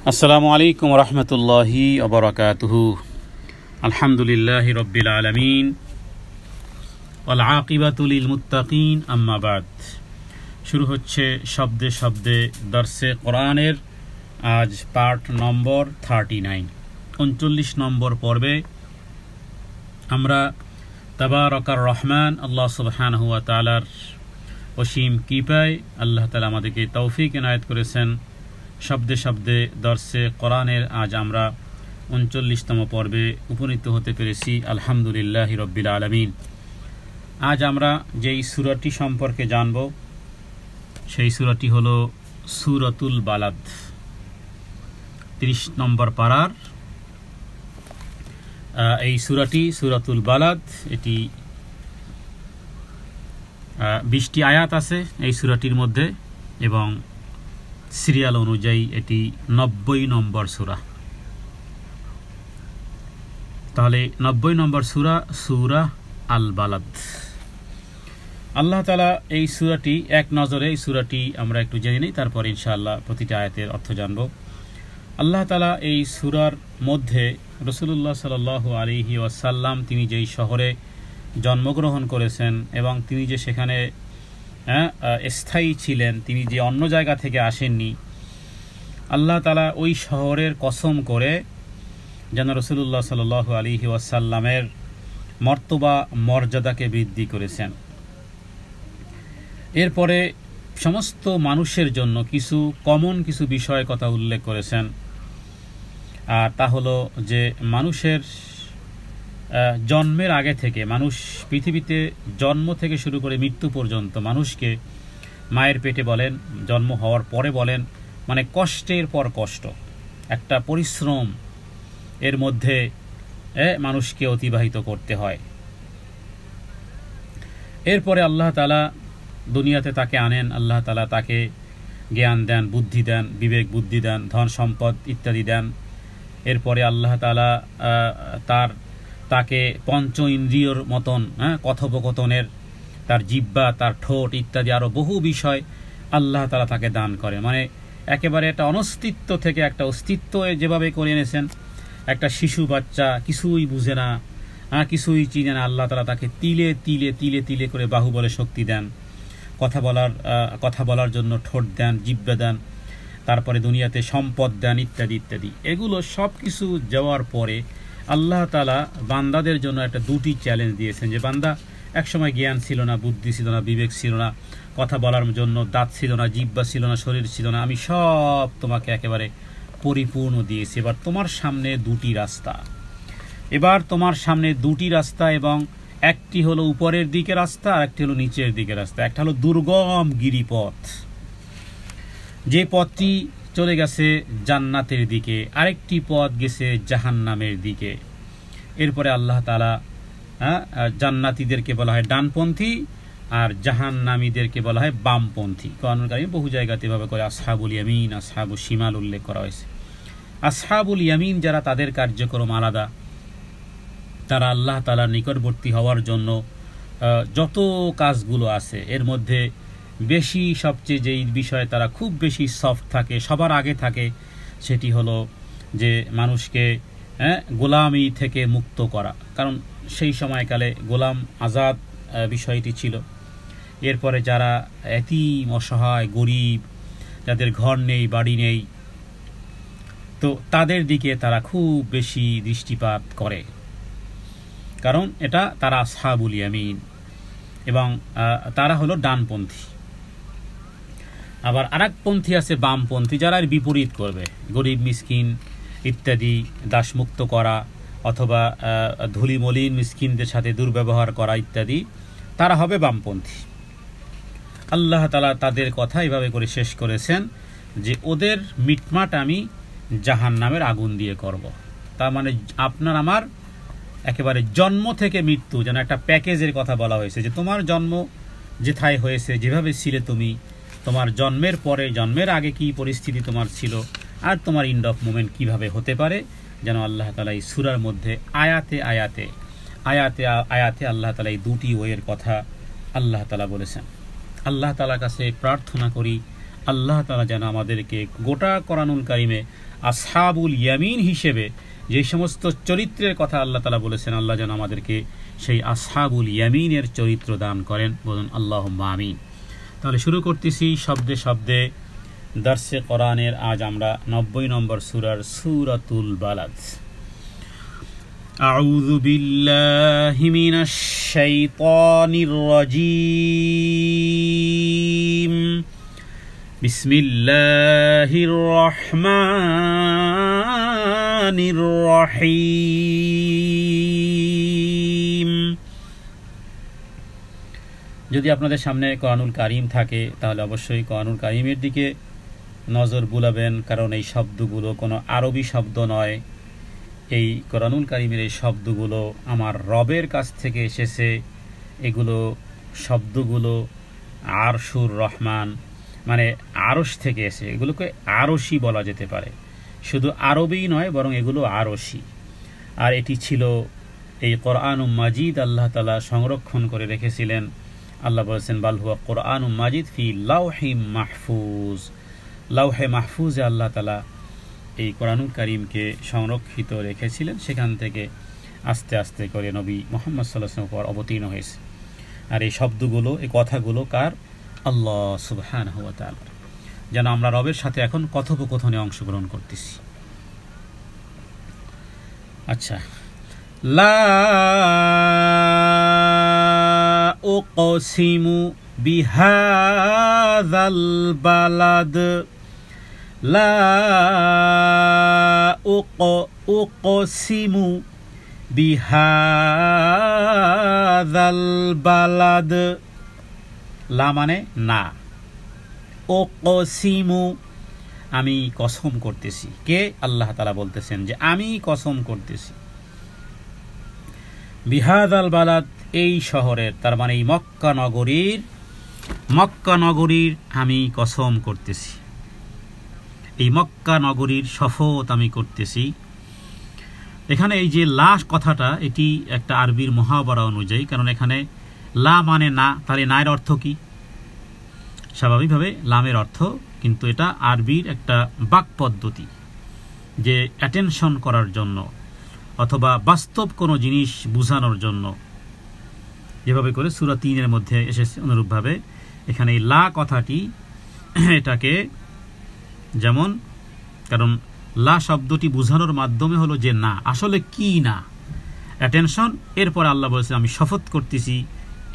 আসসালামু আলাইকুম রহমতুল্লাহি ওয়াবারাকাতুহু। আলহামদুলিল্লাহি রব্বিল আলামিন ওয়াল আকিবাতু লিল মুত্তাকিন, আম্মা বাদ। শুরু হচ্ছে শব্দে শব্দে দর্সে কোরআনের আজ পার্ট নম্বর 39, 39 নম্বর পর্বে আমরা তাবারাকার রহমান আল্লাহ সুবহানাহু ওয়া তাআলার অসীম কৃপায় আল্লাহ তাআলা আমাদেরকে তৌফিক এনায়েত করেছেন। শব্দে শব্দে দর্সে কোরআনের আজ আমরা 39তম পর্বে উপনীত হতে পেরেছি, আলহামদুলিল্লাহি রব্বিল আলামিন। আজ আমরা যেই সূরাটি সম্পর্কে জানব সেই সূরাটি হলো সূরাতুল বালাদ, 30 নম্বর পারার এই সূরাটি সূরাতুল বালাদ। এটি 20টি আয়াত আছে এই সূরাটির মধ্যে এবং সিরিয়াল অনুযায়ী এটি 90 নম্বর সূরা। তাহলে 90 নম্বর সূরা সূরা আল বালাদ। আল্লাহ তাআলা এই সূরাটি এক নজরে এই সূরাটি আমরা একটু জেনে নিই, তারপর ইনশাআল্লাহ প্রতিটা আয়াতের অর্থ জানব। আল্লাহ তাআলা এই সূরার মধ্যে রাসূলুল্লাহ সাল্লাল্লাহু আলাইহি ওয়াসাল্লাম তিনি যেই শহরে জন্মগ্রহণ করেছেন এবং তিনি যে সেখানে স্থায়ী ছিলেন, তিনি যে অন্য জায়গা থেকে আসেননি, আল্লাহ তাআলা ওই শহরের কসম করে যেন রাসূলুল্লাহ সাল্লাল্লাহু আলাইহি ওয়াসাল্লামের মর্তবা মর্যাদাকে বৃদ্ধি করেছেন। এরপরে সমস্ত মানুষের জন্য কিছু কমন কিছু বিষয় কথা উল্লেখ করেছেন, আর তা হলো যে মানুষের জন্মের আগে থেকে, মানুষ পৃথিবীতে জন্ম থেকে শুরু করে মৃত্যু পর্যন্ত মানুষকে মায়ের পেটে বলেন, জন্ম হওয়ার পরে বলেন, মানে কষ্টের পর কষ্ট, একটা পরিশ্রম এর মধ্যে মানুষকে অতিবাহিত করতে হয়। এরপরে আল্লাহ তাআলা দুনিয়াতে তাকে আনেন, আল্লাহ তাআলা তাকে জ্ঞান দেন, বুদ্ধি দেন, বিবেক বুদ্ধি দেন, ধন সম্পদ ইত্যাদি দেন। এরপরে আল্লাহ তাআলা তাকে পঞ্চ ইন্দ্রিয়র মতন কথোপকথনের, তার জিহ্বা, তার ঠোঁট ইত্যাদি আরও বহু বিষয় আল্লাহ তাআলা তাকে দান করে। মানে একেবারে একটা অনস্তিত্ব থেকে একটা অস্তিত্ব যেভাবে করে এনেছেন, একটা শিশু বাচ্চা কিছুই বুঝে না, কিছুই চিনে না, আল্লাহ তাআলা তাকে তিলে তিলে তিলে তিলে করে বাহুবলে শক্তি দেন, কথা বলার জন্য ঠোঁট দেন, জিহ্বা দেন, তারপরে দুনিয়াতে সম্পদ দেন ইত্যাদি ইত্যাদি। এগুলো সব কিছু যাওয়ার পরে আল্লাহ তাআলা বান্দাদের জন্য একটা দুটি চ্যালেঞ্জ দিয়েছেন, যে বান্দা একসময় জ্ঞান ছিল না, বুদ্ধি ছিল না, বিবেক ছিল না, কথা বলার জন্য দাঁত ছিল না, জিহ্বা ছিল না, শরীর ছিল না, আমি সব তোমাকে একেবারে পরিপূর্ণ দিয়েছি। এবার তোমার সামনে দুটি রাস্তা, এবং একটি হলো উপরের দিকে রাস্তা আর একটি হলো নিচের দিকে রাস্তা। একটা হলো দুর্গম গিরিপথ, যে পথটি চলে গেছে জান্নাতের দিকে, আরেকটি পথ গেছে জাহান্নামের দিকে। এরপরে আল্লাহ তাআলা জান্নাতীদেরকে বলা হয় ডানপন্থী আর জাহান্নামীদেরকে বলা হয় বামপন্থী। কোরআনুল কারীমে বহু জায়গাতে এভাবে করে আসহাবুল ইয়ামিন, আসহাবুশ শিমাল উল্লেখ করা হয়েছে। আসহাবুল ইয়ামিন যারা, তাদের কার্যক্রম আলাদা, তারা আল্লাহ তাআলার নিকটবর্তী হওয়ার জন্য যত কাজগুলো আছে এর মধ্যে বেশি সবচেয়ে যেই বিষয়ে তারা খুব বেশি সফট থাকে, সবার আগে থাকে, সেটি হলো যে মানুষকে গোলামি থেকে মুক্ত করা। কারণ সেই সময়কালে গোলাম আজাদ বিষয়টি ছিল। এরপরে যারা এতিম, অসহায়, গরিব, যাদের ঘর নেই, বাড়ি নেই, তো তাদের দিকে তারা খুব বেশি দৃষ্টিপাত করে, কারণ এটা তারা আসহাবুল ইয়ামিন এবং তারা হলো ডানপন্থী। আবার আরেক পন্থী আছে বামপন্থী, যারা এর বিপরীত করবে, গরিব মিসকিন ইত্যাদি দাসমুক্ত করা অথবা ধুলিমলিন মিসকিনদের সাথে দুর্ব্যবহার করা ইত্যাদি, তারা হবে বামপন্থী। আল্লাহ তাআলা তাদের কথা এভাবে করে শেষ করেছেন যে ওদের মিটমাট আমি জাহান্নামের আগুন দিয়ে করব। তার মানে আপনার আমার একেবারে জন্ম থেকে মৃত্যু যেন একটা প্যাকেজের কথা বলা হয়েছে, যে তোমার জন্ম যেথায় হয়েছে, যেভাবে ছিলে তুমি, তোমার জন্মের পরে, জন্মের আগে কি পরিস্থিতি তোমার ছিল, আর তোমার এন্ড অফ মোমেন্ট কিভাবে হতে পারে, যেন আল্লাহ তাআলা এই সূরার মধ্যে আয়াতে আয়াতে আয়াতে আয়াতে আল্লাহ তাআলা এই দুটি ওয়ের কথা আল্লাহ তাআলা বলেছেন। আল্লাহ তাআলার কাছে প্রার্থনা করি আল্লাহ তাআলা যেন আমাদেরকে গোটা কোরআনুল কারীমে আসহাবুল ইয়ামিন হিসেবে যে সমস্ত চরিত্রের কথা আল্লাহ তাআলা বলেছেন, আল্লাহ যেন আমাদেরকে সেই আসহাবুল ইয়ামিনের চরিত্র দান করেন। বলুন আল্লাহুম্মা আমিন। তাহলে শুরু করতেছি শব্দে শব্দে দার্সে কোরআনের। আজ আমরা 90 নম্বর সূরার সূরাতুল বালাদ। আউযু বিল্লাহি মিনাশ শাইতানির রাজীম। বিসমিল্লাহির রহমানির রহিম। যদি আপনাদের সামনে কোরআনুল কারীম থাকে তাহলে অবশ্যই কোরআনুল কারীমের দিকে নজর বুলাবেন, কারণ এই শব্দগুলো কোনো আরবি শব্দ নয়। এই কোরআনুল কারীমের এই শব্দগুলো আমার রবের কাছ থেকে এসেছে। এগুলো শব্দগুলো আরশুর রহমান মানে আরশ থেকে এসে, এগুলোকে আরশি বলা যেতে পারে। শুধু আরবি নয়, বরং এগুলো আরশি। আর এটি ছিল এই কোরআনুল মাজিদ আল্লাহ তাআলা সংরক্ষণ করে রেখেছিলেন। আল্লাহ বলেছেন বাল হুয়া কোরআনুল মাজিদ ফি লাওহি মাহফুজ। লাওহে মাহফুজে আল্লাহ তাআলা এই কোরআনুল কারীমকে সংরক্ষিত রেখেছিলেন। সেখান থেকে আস্তে আস্তে করে নবী মুহাম্মদ সাল্লাল্লাহু আলাইহি ওয়াসাল্লামের উপর অবতীর্ণ হয়েছে। আর এই শব্দগুলো, এই কথাগুলো কার? আল্লাহ সুবহানাহু ওয়া তাআলা। যেন আমরা রবের সাথে এখন কথোপকথনে অংশগ্রহণ করতেছি। আচ্ছা, লা উকসিমু বিহাযাল বালাদ। লা উকসিমু বিহাযাল বালাদ। লা মানে না, উকসিমু আমি কসম করতেছি। কে? আল্লাহ তাআলা বলতেছেন যে আমি কসম করতেছি বিহাযাল বালাদ, এই শহরের, তার মানে এই মক্কা নগরীর আমি কসম করতেছি। এই মক্কা নগরীর শপথ আমি করতেছি। এখানে এই যে লা কথাটা, এটি একটা আরবির মুহাওয়ারা অনুযায়ী, কারণ এখানে লা মানে না, তাহলে না এর অর্থ কি? স্বাভাবিকভাবে লামের অর্থ, কিন্তু এটা আরবির একটা বাক পদ্ধতি, যে অ্যাটেনশন করার জন্য অথবা বাস্তব কোনো জিনিস বোঝানোর জন্য, যেভাবে করে সূরা ৩-এর মধ্যে এসেছে অনুরূপভাবে এখানে এই লা কথাটি এটাকে যেমন, কারণ লা শব্দটি বোঝানোর মাধ্যমে হলো যে না, আসলে কি না, অ্যাটেনশন। এরপর আল্লাহ বলেছে আমি শপথ করতেছি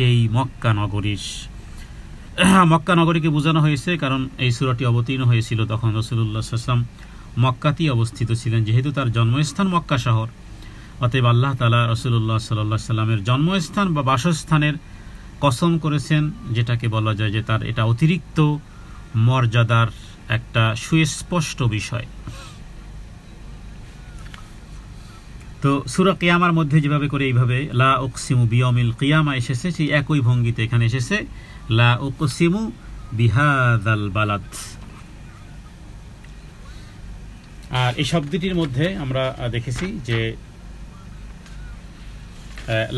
এই মক্কা নগরীর। মক্কা নগরীকে বোঝানো হয়েছে কারণ এই সূরাটি অবতীর্ণ হয়েছিল তখন রাসূলুল্লাহ সাল্লাল্লাহু আলাইহি ওয়াসাল্লাম মক্কাতেই অবস্থিত ছিলেন, যেহেতু তার জন্মস্থান মক্কা শহর। অতএব আল্লাহ তাআলা রাসূলুল্লাহ সাল্লাল্লাহু আলাইহি ওয়াসাল্লামের জন্মস্থান বা বাসস্থানের কসম করেছেন, যেটাকে বলা যায় যে তার এটা অতিরিক্ত মর্যাদার একটা সুস্পষ্ট বিষয়। তো সূরা কিয়ামার মধ্যে যেভাবে করে এইভাবে লা উকসিমু বিয়াউমিল কিয়ামা এসেছে, সেই একই ভঙ্গিতে এখানে এসেছে লা উকসিমু বিহাযাল বালাদ। আর এই শব্দটির মধ্যে আমরা দেখেছি যে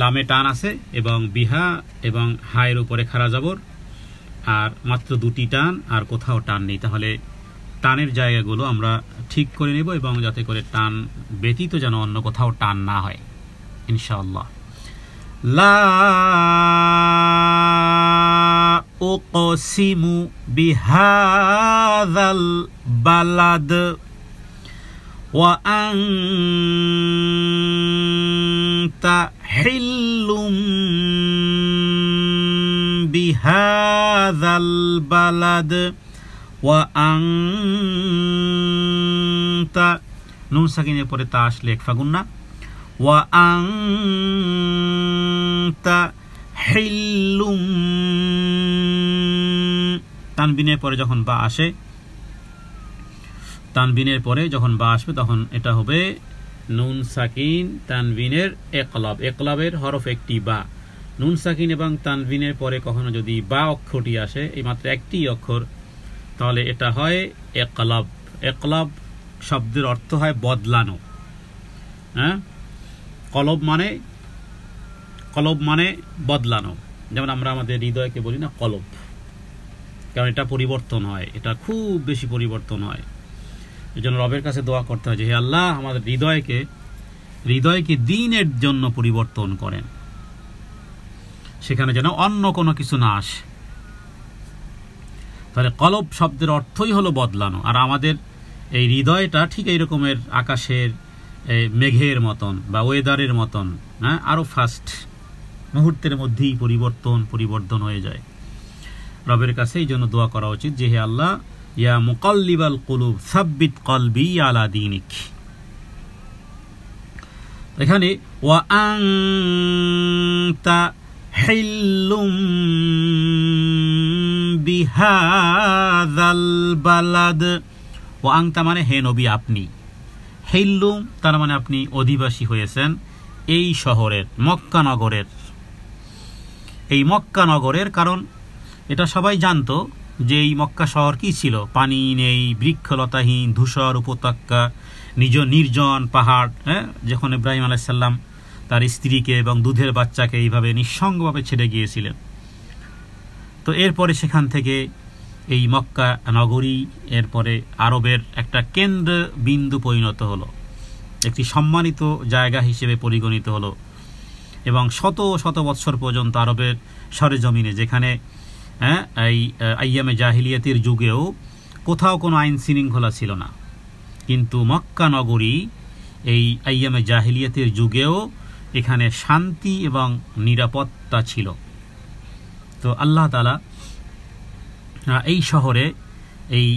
লামে টান আছে এবং বিহা এবং হায়ের উপরে খাড়া জবর, আর মাত্র দুটি টান, আর কোথাও টান নেই। তাহলে টানের জায়গাগুলো আমরা ঠিক করে নেব, এবং যাতে করে টান ব্যতীত যেন অন্য কোথাও টান না হয় ইনশাআল্লাহ। লা উকসিমু বিহাযাল বালাদ ওয়া আনতা হিল্লুম বিহাযাল বালাদ ওয়া আনতা, নুন সাকিনের পরে তা আসলে একফা গুন্না, ওয়া আনতা হিল্লুম, তানবিনের পরে যখন বা আসে, তানবিনের পরে যখন বা আসবে তখন এটা হবে নুন সাকিন তানবিনের একলাব। একলাবের হরফ একটি বা। নুন সাকিন এবং তানবিনের পরে কখনো যদি বা অক্ষরটি আসে, এই মাত্র একটি অক্ষর, তাহলে এটা হয় একলাব। একলাব শব্দের অর্থ হয় বদলানো। হ্যাঁ, কলব মানে বদলানো। যেমন আমরা আমাদের হৃদয়কে বলি না কলব, কারণ এটা পরিবর্তন হয়, এটা খুব বেশি পরিবর্তন হয়। এই জন্য রবের কাছে দোয়া করতে হয় যে হে আল্লাহ আমাদের হৃদয়কে দ্বীনের জন্য পরিবর্তন করেন, সেখানে যেন অন্য কোনো কিছু না আসে। তাহলে কলব শব্দের অর্থই হলো বদলানো, আর আমাদের এই হৃদয়টা ঠিক এই রকমের আকাশের মেঘের মতন বা ওয়েদারের মতন, হ্যাঁ, আরো ফাস্ট, মুহূর্তের মধ্যেই পরিবর্তন হয়ে যায়। রবের কাছে এই জন্য দোয়া করা উচিত যে হে আল্লাহ ইয়া মুকাল্লিবাল কুলুব সাব্বিত কলবি আলা দীনিক। এখানে ওয়া আনতা হিল্লুম বিহাযাল বালাদ, ওয়া আনতা মানে হে নবী আপনি, হিল্লুম তার মানে আপনি অধিবাসী হয়েছেন এই শহরের, মক্কা নগরের। এই মক্কা নগরের কারণ এটা সবাই জানতো যে এই মক্কা শহর কি ছিল, পানি নেই, বৃক্ষলতাহীন, ধূসর উপত্যকা, নির্জন পাহাড়। হ্যাঁ, যখন ইব্রাহিম আলাইহিস সালাম তার স্ত্রীকে এবং দুধের বাচ্চাকে এইভাবে নিঃসঙ্গভাবে ছেড়ে গিয়েছিলেন, তো এরপরে সেখান থেকে এই মক্কা নগরী এরপরে আরবের একটা কেন্দ্র বিন্দু পরিণত হলো, একটি সম্মানিত জায়গা হিসেবে পরিগণিত হলো, এবং শত শত বৎসর পর্যন্ত আরবের সরেজমিনে, যেখানে এই আইয়ামে জাহিলিয়াতের যুগেও কোথাও কোনো আইন শৃঙ্খলা ছিল না, কিন্তু মক্কা নগরী এই আইয়ামে জাহিলিয়াতের যুগেও এখানে শান্তি এবং নিরাপত্তা ছিল। তো আল্লাহ তাআলা এই শহরে এই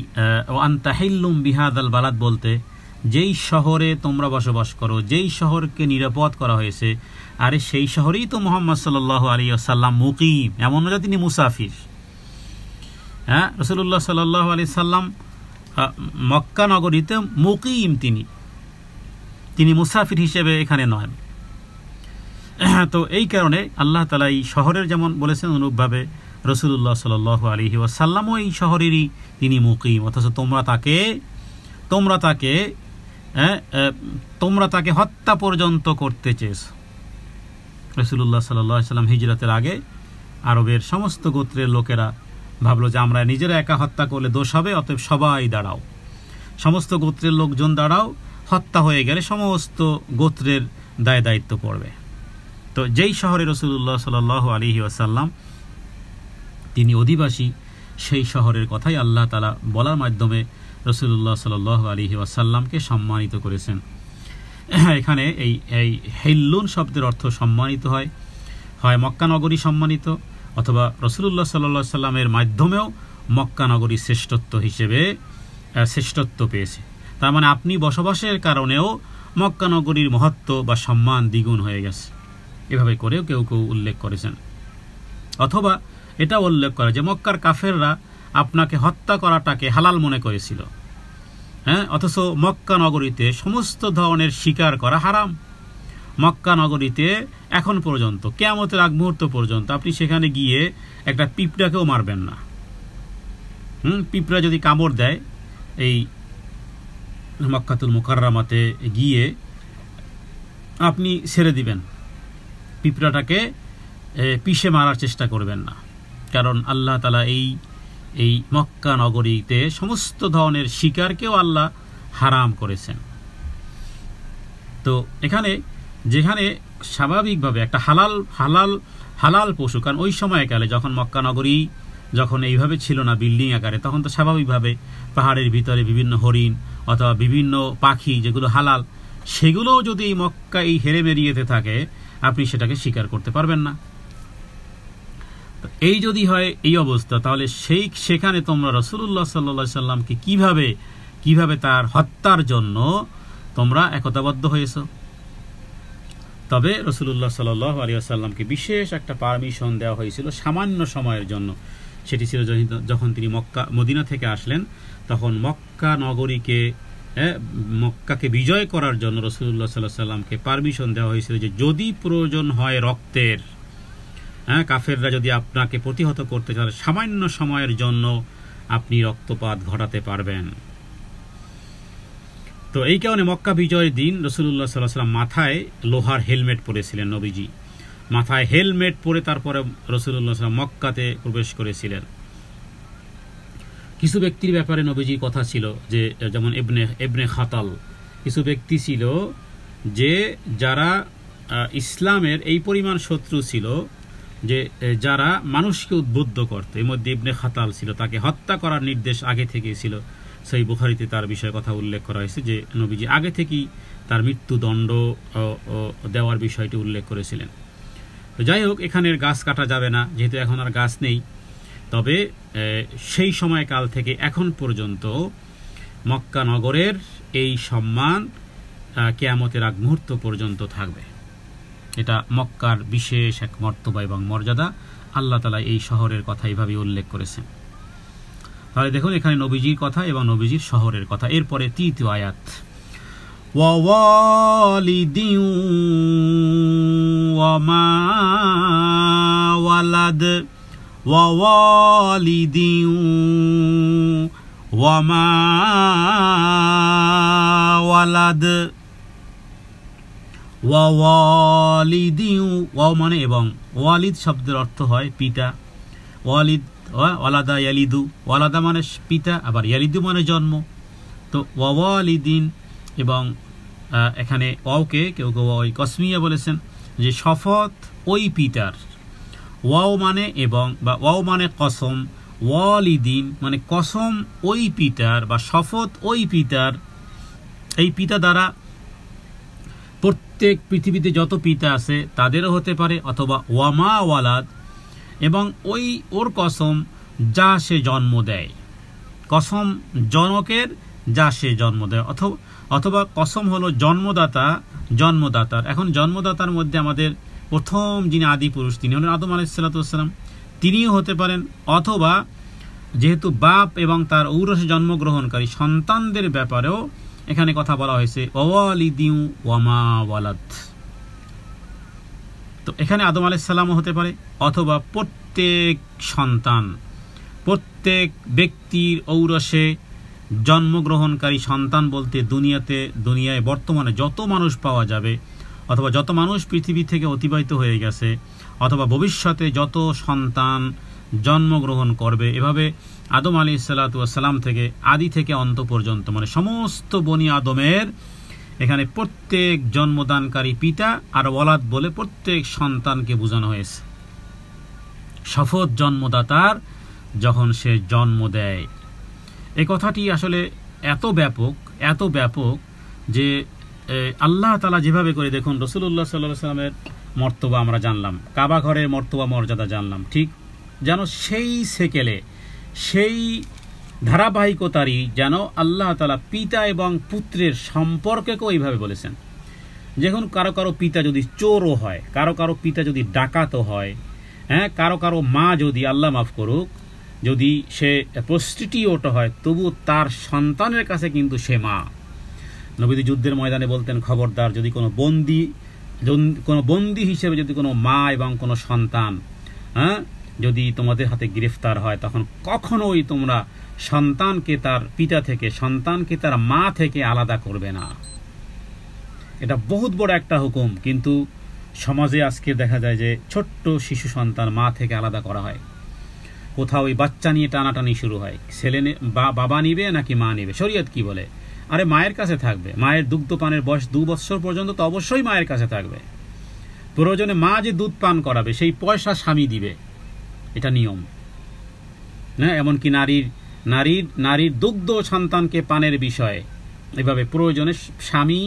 আনতা হিল্লুম বিহাযাল বালাদ বলতে যেই শহরে তোমরা বসবাস করো, যেই শহরকে নিরাপদ করা হয়েছে, আরে সেই শহরেই তো মুহাম্মদ সাল্লাল্লাহু আলাইহি ওয়াসাল্লাম মুকিম, এমন না তিনি মুসাফির। হ্যাঁ, রাসূলুল্লাহ সাল্লাল্লাহু আলাইহি সাল্লাম মক্কা নগরীতে মুকিম, তিনি মুসাফির হিসেবে এখানে নয়। তো এই কারণে আল্লাহ তাআলা এই শহরের যেমন বলেছেন, অনুরূপভাবে রাসূলুল্লাহ সাল্লাল্লাহু আলাইহি ওয়াসাল্লামও এই শহরেরই তিনি মুকিম, অথচ তোমরা তাকে হত্যা পর্যন্ত করতে চেয়েছ। রাসূলুল্লাহ সাল্লাল্লাহু আলাইহি ওয়াসাল্লাম হিজরতের আগে আরবের সমস্ত গোত্রের লোকেরা ভাবলো যে আমরা নিজেরা একা হত্যা করলে দোষ হবে, অতএব সবাই দাঁড়াও, সমস্ত গোত্রের লোকজন দাঁড়াও, হত্যা হয়ে গেলে সমস্ত গোত্রের দায় দায়িত্ব পড়বে। তো যেই শহরে রাসূলুল্লাহ সাল্লাল্লাহু আলাইহি ওয়াসাল্লাম তিনি অধিবাসী, সেই শহরের কথাই আল্লাহ তাআলা বলার মাধ্যমে রাসূলুল্লাহ সাল্লাল্লাহু আলাইহি ওয়াসাল্লামকে সম্মানিত করেছেন। এখানে এই হিল্লুন শব্দের অর্থ সম্মানিত হয় মক্কা নগরী সম্মানিত, অথবা রাসূলুল্লাহ সাল্লাল্লাহু আলাইহি ওয়াসাল্লামের মাধ্যমেও মক্কা নগরী শ্রেষ্ঠত্ব পেয়েছে। তার মানে আপনি বসবাসের কারণেও মক্কা নগরীর মহত্ব বা সম্মান দ্বিগুণ হয়ে গেছে, এভাবে করেও কেউ উল্লেখ করেছেন। অথবা এটা উল্লেখ করে যে মক্কার কাফেররা আপনাকে হত্যা করাটাকে হালাল মনে করেছিল, হ্যাঁ, অথচ মক্কা নগরীতে সমস্ত ধরনের শিকার করা হারাম। মক্কা নগরীতে এখন পর্যন্ত কিয়ামতের আগ মুহূর্ত পর্যন্ত আপনি সেখানে গিয়ে একটা পিঁপড়াকেও মারবেন না। পিঁপড়া যদি কামড় দেয়, এই মক্কাতুল মুকাররমাতে গিয়ে আপনি ছেড়ে দিবেন, পিঁপড়াটাকে পিষে মারার চেষ্টা করবেন না, কারণ আল্লাহ তাআলা এই মক্কা নগরীতে সমস্ত ধরনের শিকারকেও আল্লাহ হারাম করেছেন। তো এখানে যেখানে স্বাভাবিকভাবে একটা হালাল পশু, কারণ ওই সময়কালে যখন মক্কা নগরী যখন এইভাবে ছিল না বিল্ডিং আকারে, তখন তো স্বাভাবিকভাবে পাহাড়ের ভিতরে বিভিন্ন হরিণ অথবা বিভিন্ন পাখি যেগুলো হালাল, সেগুলোও যদি এই মক্কা এই হেরে বেরিয়েতে থাকে, আপনি সেটাকে শিকার করতে পারবেন না। এই যদি হয় এই অবস্থা, তাহলে সেখানে তোমরা রাসূলুল্লাহ সাল্লাল্লাহু আলাইহি সাল্লামকে কিভাবে তার হত্যার জন্য তোমরা একতাবদ্ধ হয়েছো। তবে রাসূলুল্লাহ সাল্লাল্লাহু আলাইহি ওয়াসাল্লামকে বিশেষ একটা পারমিশন দেওয়া হয়েছিল সামান্য সময়ের জন্য। সেটি ছিল যখন তিনি মদিনা থেকে আসলেন, তখন মক্কাকে বিজয় করার জন্য রাসূলুল্লাহ সাল্লাল্লাহু আলাইহি ওয়াসাল্লামকে পারমিশন দেওয়া হয়েছিল যে যদি প্রয়োজন হয় রক্তের, কাফেররা যদি আপনাকে প্রতিহত করতে চায়, সামান্য সময়ের জন্য আপনি রক্তপাত ঘটাতে পারবেন। তো এই কারণে মক্কা বিজয়ের দিন রাসূলুল্লাহ সাল্লাল্লাহু আলাইহি ওয়াসাল্লাম মাথায় লোহার হেলমেট পরেছিলেন। নবীজি মাথায় হেলমেট পরে তারপরে রাসূলুল্লাহ সাল্লাল্লাহু আলাইহি ওয়াসাল্লাম মক্কাতে প্রবেশ করেছিলেন। কিছু ব্যক্তির ব্যাপারে নবীজির কথা ছিল যে যেমন ইবনে খাতাল, কিছু ব্যক্তি ছিল যে যারা ইসলামের এই পরিমাণ শত্রু ছিল যে যারা মানুষকে উদ্বুদ্ধ করত। এর মধ্যে ইবনে খাতাল ছিল, তাকে হত্যা করার নির্দেশ আগে থেকেই ছিল। সেই বুখারীতে তার বিষয়ে কথা উল্লেখ করা হয়েছে যে নবীজি আগে থেকেই তার মৃত্যুদণ্ড দেওয়ার বিষয়টি উল্লেখ করেছিলেন। তো যাই হোক, এখানের গাছ কাটা যাবে না, যেহেতু এখন আর গাছ নেই। তবে সেই সময়কাল থেকে এখন পর্যন্ত মক্কা নগরের এই সম্মান কিয়ামতের আগ মুহূর্ত পর্যন্ত থাকবে। এটা মক্কার বিশেষ এক মর্তবা এবং মর্যাদা। আল্লাহ তাআলা এই শহরের কথা এইভাবে উল্লেখ করেছেন। তাহলে দেখুন এখানে নবীজির কথা এবং নবীজির শহরের কথা। এরপরে তৃতীয় আয়াত, ওয়ালিদিন ওয়ামা ওয়ালাদ, ওয়ালিদিন ওয়ামা ওয়ালাদ। ওয়ালিদিন, ওয়াও মানে এবং, ওয়ালিদ শব্দের অর্থ হয় পিতা। ওয়ালিদ ওয়ালাদা ইয়ালিদু, ওয়ালাদা মানে পিতা, আবার ইয়ালিদু মানে জন্ম। তো ওয়ালিদিন এবং এখানে ওয়াওকে কেউ কেউ ওই কসমিয়া বলেছেন যে শপথ ওই পিতার। ওয়াও মানে এবং বা ওয়াও মানে কসম, ওয়ালিদিন মানে কসম ওই পিতার বা শপথ ওই পিতার। এই পিতা দ্বারা প্রত্যেক পৃথিবীতে যত পিতা আছে তাদেরও হতে পারে, অথবা ওয়ামা ওয়ালাদ এবং ওর কসম যা সে জন্ম দেয়। কসম জনকের যা সে জন্ম দেয়, অথবা কসম হলো জন্মদাতার। এখন জন্মদাতার মধ্যে আমাদের প্রথম যিনি আদি পুরুষ তিনি হলেন আদম আলাইহিস সালাম, তিনিও হতে পারেন। অথবা যেহেতু বাপ এবং তার ঔরসে জন্মগ্রহণকারী সন্তানদের ব্যাপারেও এখানে কথা বলা হয়েছে ওয়ালিদিন ওয়ামা ওয়ালাদ। তো এখানে আদম আলাইহিস সালামও হতে পারে, অথবা প্রত্যেক সন্তান, প্রত্যেক ব্যক্তির ঔরসে জন্মগ্রহণকারী সন্তান বলতে দুনিয়ায় বর্তমানে যত মানুষ পাওয়া যাবে, অথবা যত মানুষ পৃথিবী থেকে অতিবাহিত হয়ে গেছে, অথবা ভবিষ্যতে যত সন্তান জন্মগ্রহণ করবে, এভাবে আদম আলাইহিস সালাম থেকে আদি থেকে অন্ত পর্যন্ত মানে সমস্ত বনি আদমের এখানে প্রত্যেক জন্মদানকারী পিতা আর ওয়ালাদ বলে প্রত্যেক সন্তানকে বোঝানো হয়েছে। শপথ জন্মদাতার যখন সে জন্ম দেয়। এই কথাটি আসলে এত ব্যাপক যে আল্লাহ তাআলা যেভাবে করে, দেখুন রাসূলুল্লাহ সাল্লাল্লাহু আলাইহি ওয়াসাল্লামের মর্তবা আমরা জানলাম, কাবা ঘরের মর্তবা মর্যাদা জানলাম, ঠিক যেন সেই সেকেলে সেই ধারাবাহিকতারই যেন আল্লাহ তাআলা পিতা এবং পুত্রের সম্পর্ককেও এইভাবে বলেছেন। যখন কারো পিতা যদি চোরও হয়, কারো পিতা যদি ডাকাতও হয়, হ্যাঁ, কারো মা যদি, আল্লাহ মাফ করুক, যদি সে প্রস্টিটিউট হয়, তবু তার সন্তানের কাছে কিন্তু সে মা। নবীজি যুদ্ধের ময়দানে বলতেন, খবরদার যদি কোনো বন্দী হিসেবে যদি কোনো মা এবং কোনো সন্তান যদি তোমাদের হাতে গ্রেফতার হয়, তখন কখনোই তোমরা সন্তানকে তার পিতা থেকে, সন্তানকে তার মা থেকে আলাদা করবে না। এটা বহুত বড় একটা হুকুম, কিন্তু সমাজে আজকে দেখা যায় যে ছোট্ট শিশু সন্তান মা থেকে আলাদা করা হয়। কোথাও ওই বাচ্চা নিয়ে টানাটানি শুরু হয়, ছেলে বাবা নিবে নাকি মা নিবে। শরীয়ত কি বলে? আরে মায়ের কাছে থাকবে, মায়ের দুগ্ধ পানের বয়স 2 বছর পর্যন্ত তো অবশ্যই মায়ের কাছে থাকবে। প্রয়োজনে মা যে দুধ পান করাবে সেই পয়সা স্বামী দিবে, এটা নিয়ম না। এমনকি নারীর দুগ্ধ সন্তানকে পানের বিষয়ে এভাবে প্রয়োজনে স্বামী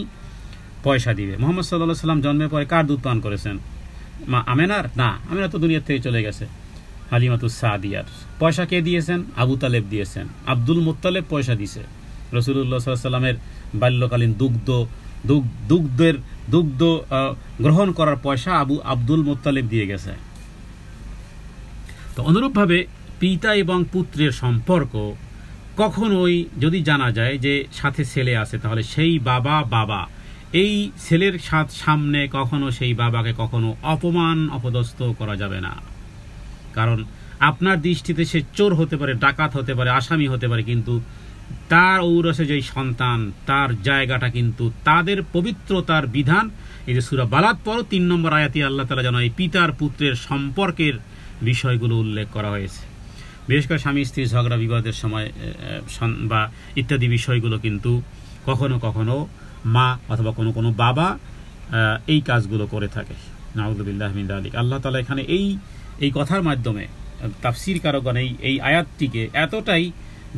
পয়সা দিবে। মুহাম্মদ সাল্লাল্লাহু আলাইহি ওয়াসাল্লাম জন্মের পরে কার দুধ পান করেছেন? মা আমেনার? না, আমেনা তো দুনিয়া থেকে চলে গেছে। হালিমাতুস সাদিয়ার পয়সা কে দিয়েছেন? আবু তালেব দিয়েছেন। আব্দুল মুত্তালিব পয়সা দিয়েছে। রাসূলুল্লাহ সাল্লাল্লাহু আলাইহি ওয়াসাল্লামের বাল্যকালীন দুগ্ধ গ্রহণ করার পয়সা আব্দুল মুত্তালিব দিয়ে গেছে। তো অনুরূপভাবে পিতা এবং পুত্রের সম্পর্ক কখনোই যদি জানা যায় যে সাথে ছেলে আছে, তাহলে সেই বাবা এই ছেলের সামনে কখনো সেই বাবাকে কখনো অপদস্থ করা যাবে না। কারণ আপনার দৃষ্টিতে সে চোর হতে পারে, ডাকাত হতে পারে, আসামি হতে পারে, কিন্তু তার ঔরসে যে সন্তান, তার জায়গাটা কিন্তু তাদের পবিত্রতার বিধান। এই যে সূরা বালাদ পড়ো 3 নম্বর আয়াতে আল্লাহ তাআলা যেন এই পিতার পুত্রের সম্পর্কের বিষয়গুলো উল্লেখ করা হয়েছে। বিশেষ করে স্বামী স্ত্রী ঝগড়া বিবাদের সময় বা ইত্যাদি বিষয়গুলো কিন্তু কখনো কখনো মা অথবা কোনো কোনো বাবা এই কাজগুলো করে থাকে। নাউযুবিল্লাহ মিন যালিক। আল্লাহ তাআলা এখানে এই কথার মাধ্যমে তাফসীরকারগণ এই আয়াতটিকে এতটাই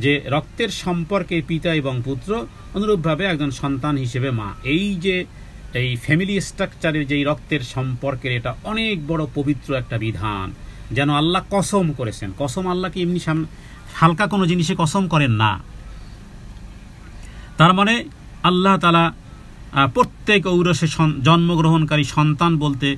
যে রক্তের সম্পর্কে পিতা এবং পুত্র, অনুরূপভাবে একজন সন্তান হিসেবে মা, এই ফ্যামিলি স্ট্রাকচারের যেই রক্তের সম্পর্কের এটা অনেক বড় পবিত্র একটা বিধান, যেন আল্লাহ কসম করেছেন। কসম আল্লাহকে এমনি হালকা কোনো জিনিসে কসম করেন না। তার মানে আল্লাহ তাআলা প্রত্যেক ঔরসে জন্মগ্রহণকারী সন্তান বলতে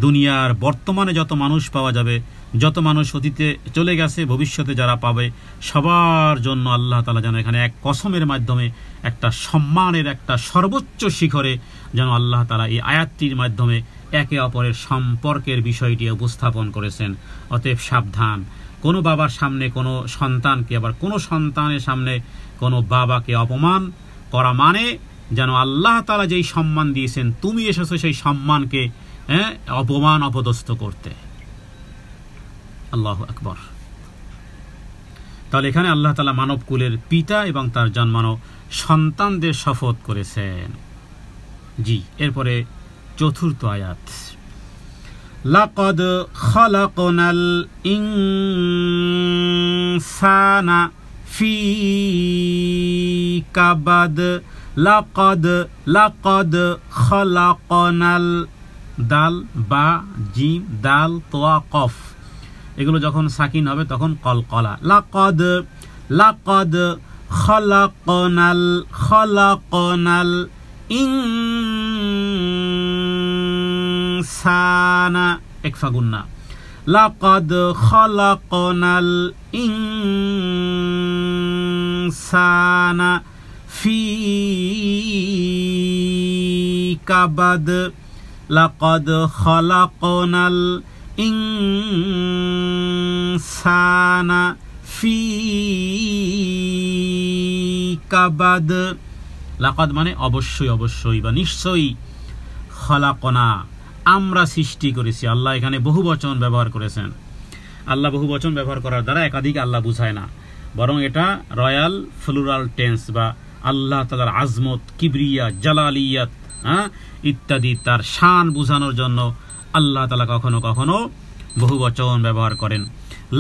দুনিয়ার বর্তমানে যত মানুষ পাওয়া যাবে, যত মানুষ অতীতে চলে গেছে, ভবিষ্যতে যারা পাবে, সবার জন্য আল্লাহ তাআলা যেন এখানে এক কসমের মাধ্যমে একটা সম্মানের একটা সর্বোচ্চ শিখরে যেন আল্লাহ তাআলা এই আয়াতটির মাধ্যমে একে অপরের সম্পর্কের বিষয়টি উপস্থাপন করেছেন। অতএব সাবধান, কোনো বাবার সামনে কোনো সন্তানকে, আবার কোনো সন্তানের সামনে কোনো বাবাকে অপমান করা মানে যেন আল্লাহ তাআলা যেই সম্মান দিয়েছেন তুমি এসেছো সেই সম্মানকে অপমান অপদস্থ করতে। আল্লাহু আকবার। তাহলে এখানে আল্লাহ তাআলা মানব কুলের পিতা এবং তার জন্মানো সন্তানদের শপথ করেছেন। জি, এরপরে চতুর্থ আয়াত, লাকাদ খালাকনাল ইনসানা ফি কাবাদ। লাকাদ খালাকনাল, দাল বা জিম দাল তোয়া কফ, এগুলো যখন সাকিন হবে তখন কলকলা। লাকাদ খালাকনাল ইনসানা, একফা গুন্না, লাকাদ খালাকনাল ইনসানা ফি কাবাদ। লাকাদ খালাকনাল ইনসানা ফি কাবাদ। লাকাদ মানে অবশ্যই অবশ্যই বা নিশ্চয়ই, খালাকনা আমরা সৃষ্টি করেছি। আল্লাহ এখানে বহুবচন ব্যবহার করেছেন। আল্লাহ বহুবচন ব্যবহার করার দ্বারা একাধিক আল্লাহ বুঝায় না, বরং এটা রয়্যাল ফ্লুরাল টেন্স বা আল্লাহ তাআলার আজমত, কিবরিয়া, জালালিয়াত ইত্যাদি তার শান বোঝানোর জন্য আল্লাহ তাআলা কখনো কখনো বহুবচন ব্যবহার করেন।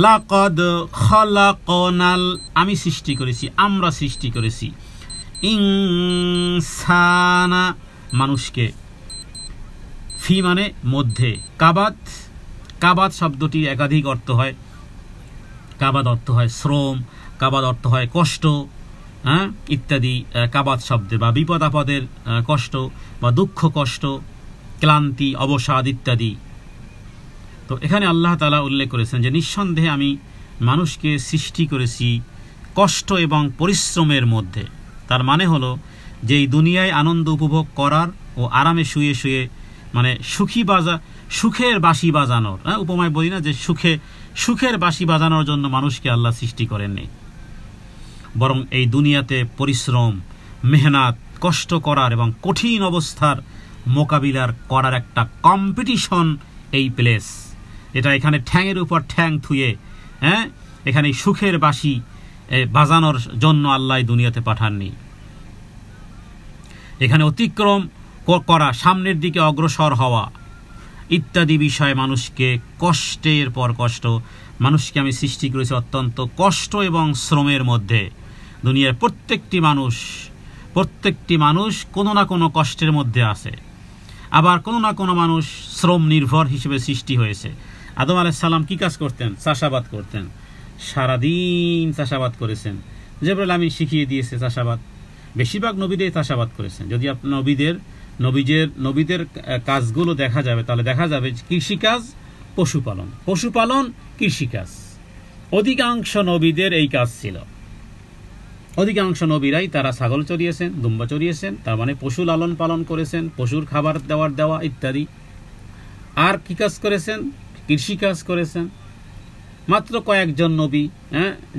লাকাদ খালাকনাল, আমি সৃষ্টি করেছি, আমরা সৃষ্টি করেছি, ইনসানা মানুষকে, ফি মানে মধ্যে, কাবাদ শব্দটি একাধিক অর্থ হয়। কাবাদ অর্থ হয় শ্রম, কাবাদ অর্থ হয় কষ্ট ইত্যাদি। কাবাদ শব্দে বা বিপদ আপদের কষ্ট বা দুঃখ কষ্ট, ক্লান্তি, অবসাদ ইত্যাদি। তো এখানে আল্লাহ তাআলা উল্লেখ করেছেন যে নিঃসন্দেহে আমি মানুষকে সৃষ্টি করেছি কষ্ট এবং পরিশ্রমের মধ্যে। তার মানে হলো যে এই দুনিয়ায় আনন্দ উপভোগ করার ও আরামে শুয়ে শুয়ে মানে সুখের বাঁশি বাজানোর, উপমায় বলি না যে সুখের বাঁশি বাজানোর জন্য মানুষকে আল্লাহ সৃষ্টি করেননি, বরং এই দুনিয়াতে পরিশ্রম, মেহনত, কষ্ট করার এবং কঠিন অবস্থার মোকাবিলার করার একটা কম্পিটিশন এই প্লেস। এটা এখানে ঠ্যাংয়ের উপর ঠ্যাং থুয়ে এখানে সুখের বাঁশি বাজানোর জন্য আল্লাহ দুনিয়াতে পাঠাননি। এখানে অতিক্রম করা, সামনের দিকে অগ্রসর হওয়া ইত্যাদি বিষয়ে মানুষকে কষ্টের পর কষ্ট, মানুষকে আমি সৃষ্টি করেছি অত্যন্ত কষ্ট এবং শ্রমের মধ্যে। দুনিয়ার প্রত্যেকটি মানুষ কোনো না কোনো কষ্টের মধ্যে আছে, আবার কোনো না কোনো মানুষ শ্রম নির্ভর হিসেবে সৃষ্টি হয়েছে। আদম আলাইহিস সালাম কি কাজ করতেন? চাষাবাদ করতেন, সারাদিন চাষাবাদ করেছেন। জিবরাইল আমিন শিখিয়ে দিয়েছে চাষাবাদ। বেশিরভাগ নবীদের চাষাবাদ করেছেন। যদি আপনার নবীদের কাজগুলো দেখা যাবে তাহলে দেখা যাবে কৃষিকাজ, পশুপালন, কৃষিকাজ। অধিকাংশ নবীদের এই কাজ ছিল। অধিকাংশ নবীরাই তারা ছাগল চড়িয়েছেন, দুম্বা চড়িয়েছেন, তার মানে পশু লালন পালন করেছেন, পশুর খাবার দেওয়া ইত্যাদি। আর কি কাজ করেছেন? কৃষিকাজ করেছেন। মাত্র কয়েকজন নবী,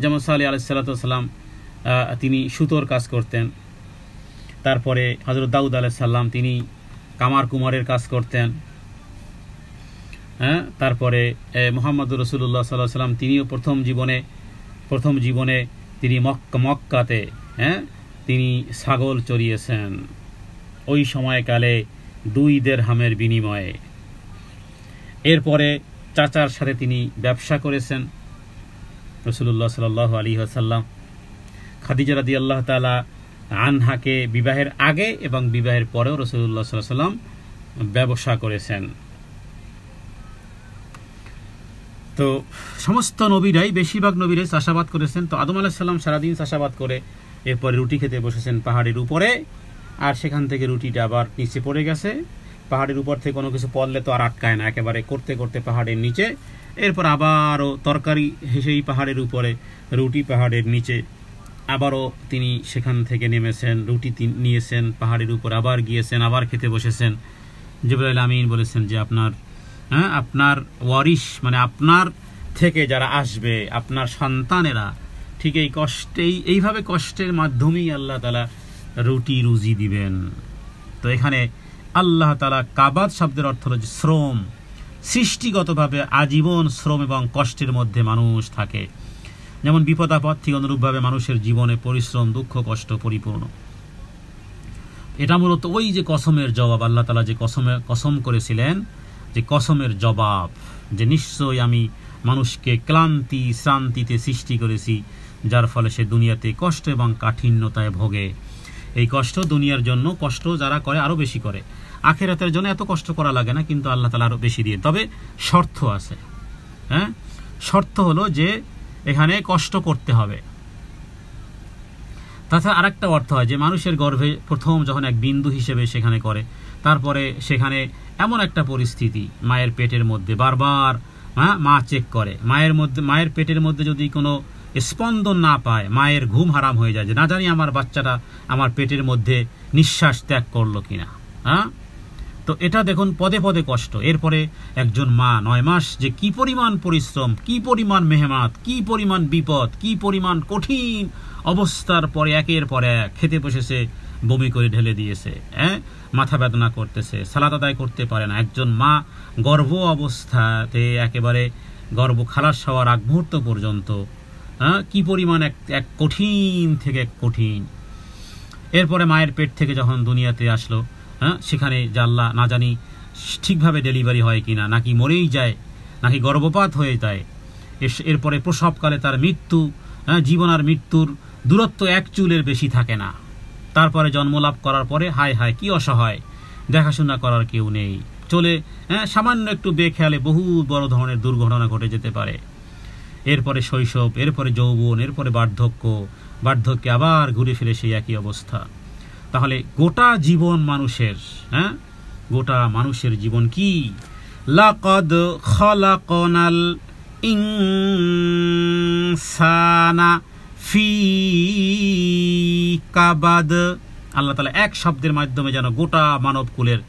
যেমন সালেহ আলাইহিস সালাম, তিনি সুতোর কাজ করতেন। তারপরে হযরত দাউদ আলাইহিস সালাম তিনি কামার কুমারের কাজ করতেন। তারপরে মুহাম্মদুর রাসূলুল্লাহ সাল্লাল্লাহু আলাইহি ওয়াসাল্লাম তিনিও প্রথম জীবনে প্রথম জীবনে তিনি মক্কাতে তিনি ছাগল চড়িয়েছেন ওই সময়কালে 2 দিরহামের বিনিময়ে। এরপরে চাচার সাথে তিনি ব্যবসা করেছেন। রাসূলুল্লাহ সাল্লাল্লাহু আলাইহি ওয়াসাল্লাম খাদিজা রাদিয়াল্লাহু তাআলা আনহাকে বিবাহের আগে এবং বিবাহের পরেও রাসূলুল্লাহ সাল্লাল্লাহু আলাইহি ওয়াসাল্লাম ব্যবসা করেছেন। তো সমস্ত নবীরাই, বেশিরভাগ নবীরাই চাষাবাদ করেছেন। তো আদম আলাইহিস সালাম সারাদিন চাষাবাদ করে এরপরে রুটি খেতে বসেছেন পাহাড়ের উপরে, আর সেখান থেকে রুটিটা আবার নিচে পড়ে গেছে। পাহাড়ের উপর থেকে কোনো কিছু পড়লে তো আর আটকায় না, একেবারে করতে করতে পাহাড়ের নিচে, এরপর আবারও তরকারি সেই পাহাড়ের উপরে, রুটি পাহাড়ের নিচে, আবারও তিনি সেখান থেকে নেমেছেন, রুটি নিয়েছেন, পাহাড়ের উপর আবার গিয়েছেন, আবার খেতে বসেছেন। জিবরাইল আমিন বলেছেন যে আপনার ওয়ারিশ মানে আপনার থেকে যারা আসবে, আপনার সন্তানেরা ঠিক এইভাবে কষ্টের মাধ্যমেই আল্লাহ তাআলা রুটি রুজি দিবেন। তো এখানে আল্লাহ তাআলা কাবাদ শব্দের অর্থ হলো শ্রম, সৃষ্টিগতভাবে আজীবন শ্রম এবং কষ্টের মধ্যে মানুষ থাকে। যেমন বিপদ আপদ ঠিক অনুরূপভাবে মানুষের জীবনে পরিশ্রম, দুঃখ, কষ্ট পরিপূর্ণ। এটা মূলত ওই যে কসমের জবাব, আল্লাহ তাআলা যে কসম করেছিলেন, যে কসমের জবাব, যে নিশ্চয়ই আমি মানুষকে শ্রান্তিতে সৃষ্টি করেছি, যার ফলে সে দুনিয়াতে কষ্ট এবং কাঠিন্যতায় ভোগে। এই কষ্ট দুনিয়ার জন্য কষ্ট যারা করে আরো বেশি করে, আখিরাতের জন্য এত কষ্ট করা লাগে না, কিন্তু আল্লাহ তাআলা আরো বেশি দিয়ে। তবে শর্ত আছে, শর্ত হলো যে এখানে কষ্ট করতে হবে। তাছাড়া আরেকটা অর্থ হয় যে মানুষের গর্ভে প্রথম যখন এক বিন্দু হিসেবে সেখানে করে, তারপরে সেখানে এমন একটা পরিস্থিতি মায়ের পেটের মধ্যে বারবার মা চেক করে, মায়ের পেটের মধ্যে যদি কোনো স্পন্দন না পায়, মায়ের ঘুম হারাম হয়ে যায়, যে না জানি আমার বাচ্চাটা আমার পেটের মধ্যে নিঃশ্বাস ত্যাগ করলো কিনা। তো এটা দেখুন পদে পদে কষ্ট। এরপরে একজন মা 9 মাস যে কি পরিমাণ পরিশ্রম, কি পরিমাণ মেহনত, কি পরিমাণ বিপদ, কি পরিমাণ কঠিন অবস্থার পরে একের পর এক খেতে বসেছে, বমি করে ঢেলে দিয়েছে, মাথা বেদনা করতেছে, সালাত আদায় করতে পারে না। একজন মা গর্ভ অবস্থাতে একেবারে গর্ভ খালাস হওয়ার আগ মুহূর্ত পর্যন্ত কি পরিমাণ এক কঠিন থেকে কঠিন। এরপরে মায়ের পেট থেকে যখন দুনিয়াতে আসলো, সেখানে যে আল্লাহ না জানি ঠিকভাবে ডেলিভারি হয় কিনা, নাকি মরেই যায়, নাকি গর্ভপাত হয়ে যায়। এরপরে প্রসবকালে তার মৃত্যু, জীবন আর মৃত্যুর দূরত্ব 1 চুলের বেশি থাকে না। তারপরে জন্মলাভ করার পরে হায় হায় কি অসহায়, দেখাশোনা করার কেউ নেই, চলে সামান্য একটু বেখেয়ালে বহু বড় ধরনের দুর্ঘটনা ঘটে যেতে পারে। এরপরে শৈশব, এরপরে যৌবন, এরপরে বার্ধক্যে আবার ঘুরে ফিরে সেই একই অবস্থা। তাহলে গোটা জীবন মানুষের, গোটা মানুষের জীবন কি, লাকাদ খালাকনাল ইনসানা ফি কাবাদ। আল্লাহ তাআলা এক শব্দের মাধ্যমে যেন গোটা মানব কুলের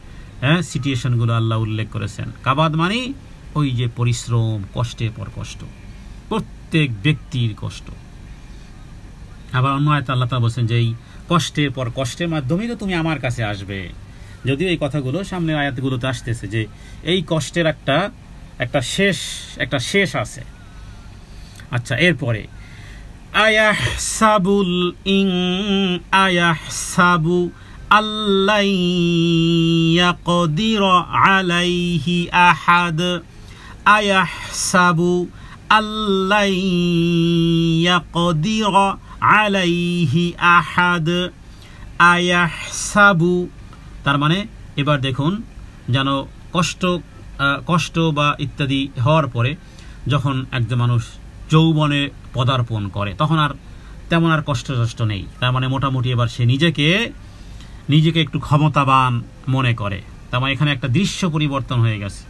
সিচুয়েশনগুলো আল্লাহ উল্লেখ করেছেন। কাবাদ মানে ওই যে পরিশ্রম, কষ্টের পর কষ্ট, প্রত্যেক ব্যক্তির কষ্ট। আবার অন্য আয়াতে আল্লাহ তাআলা বলেন যে এই কষ্টের পর কষ্টের মাধ্যমেই তো তুমি আমার কাছে আসবে। যদিও এই কথাগুলো সামনের আয়াতগুলোতে আসতেছে যে এই কষ্টের একটা শেষ আছে। আচ্ছা, এরপরে আয়াহসাবু আল্লাই ইয়াকদির আলাইহি আহাদ। আয়াহসাবু আল্লাই ইয়াকদির আলাইহি আহাদ। আয়াহসাবু তার মানে এবার দেখুন, যেন কষ্ট বা ইত্যাদি হওয়ার পরে যখন একজন মানুষ যৌবনে পদার্পণ করে, তখন আর তেমন আর কষ্ট নেই। তার মানে মোটামুটি এবার সে নিজেকে একটু ক্ষমতাবান মনে করে। তার মানে এখানে একটা দৃশ্য পরিবর্তন হয়ে গেছে।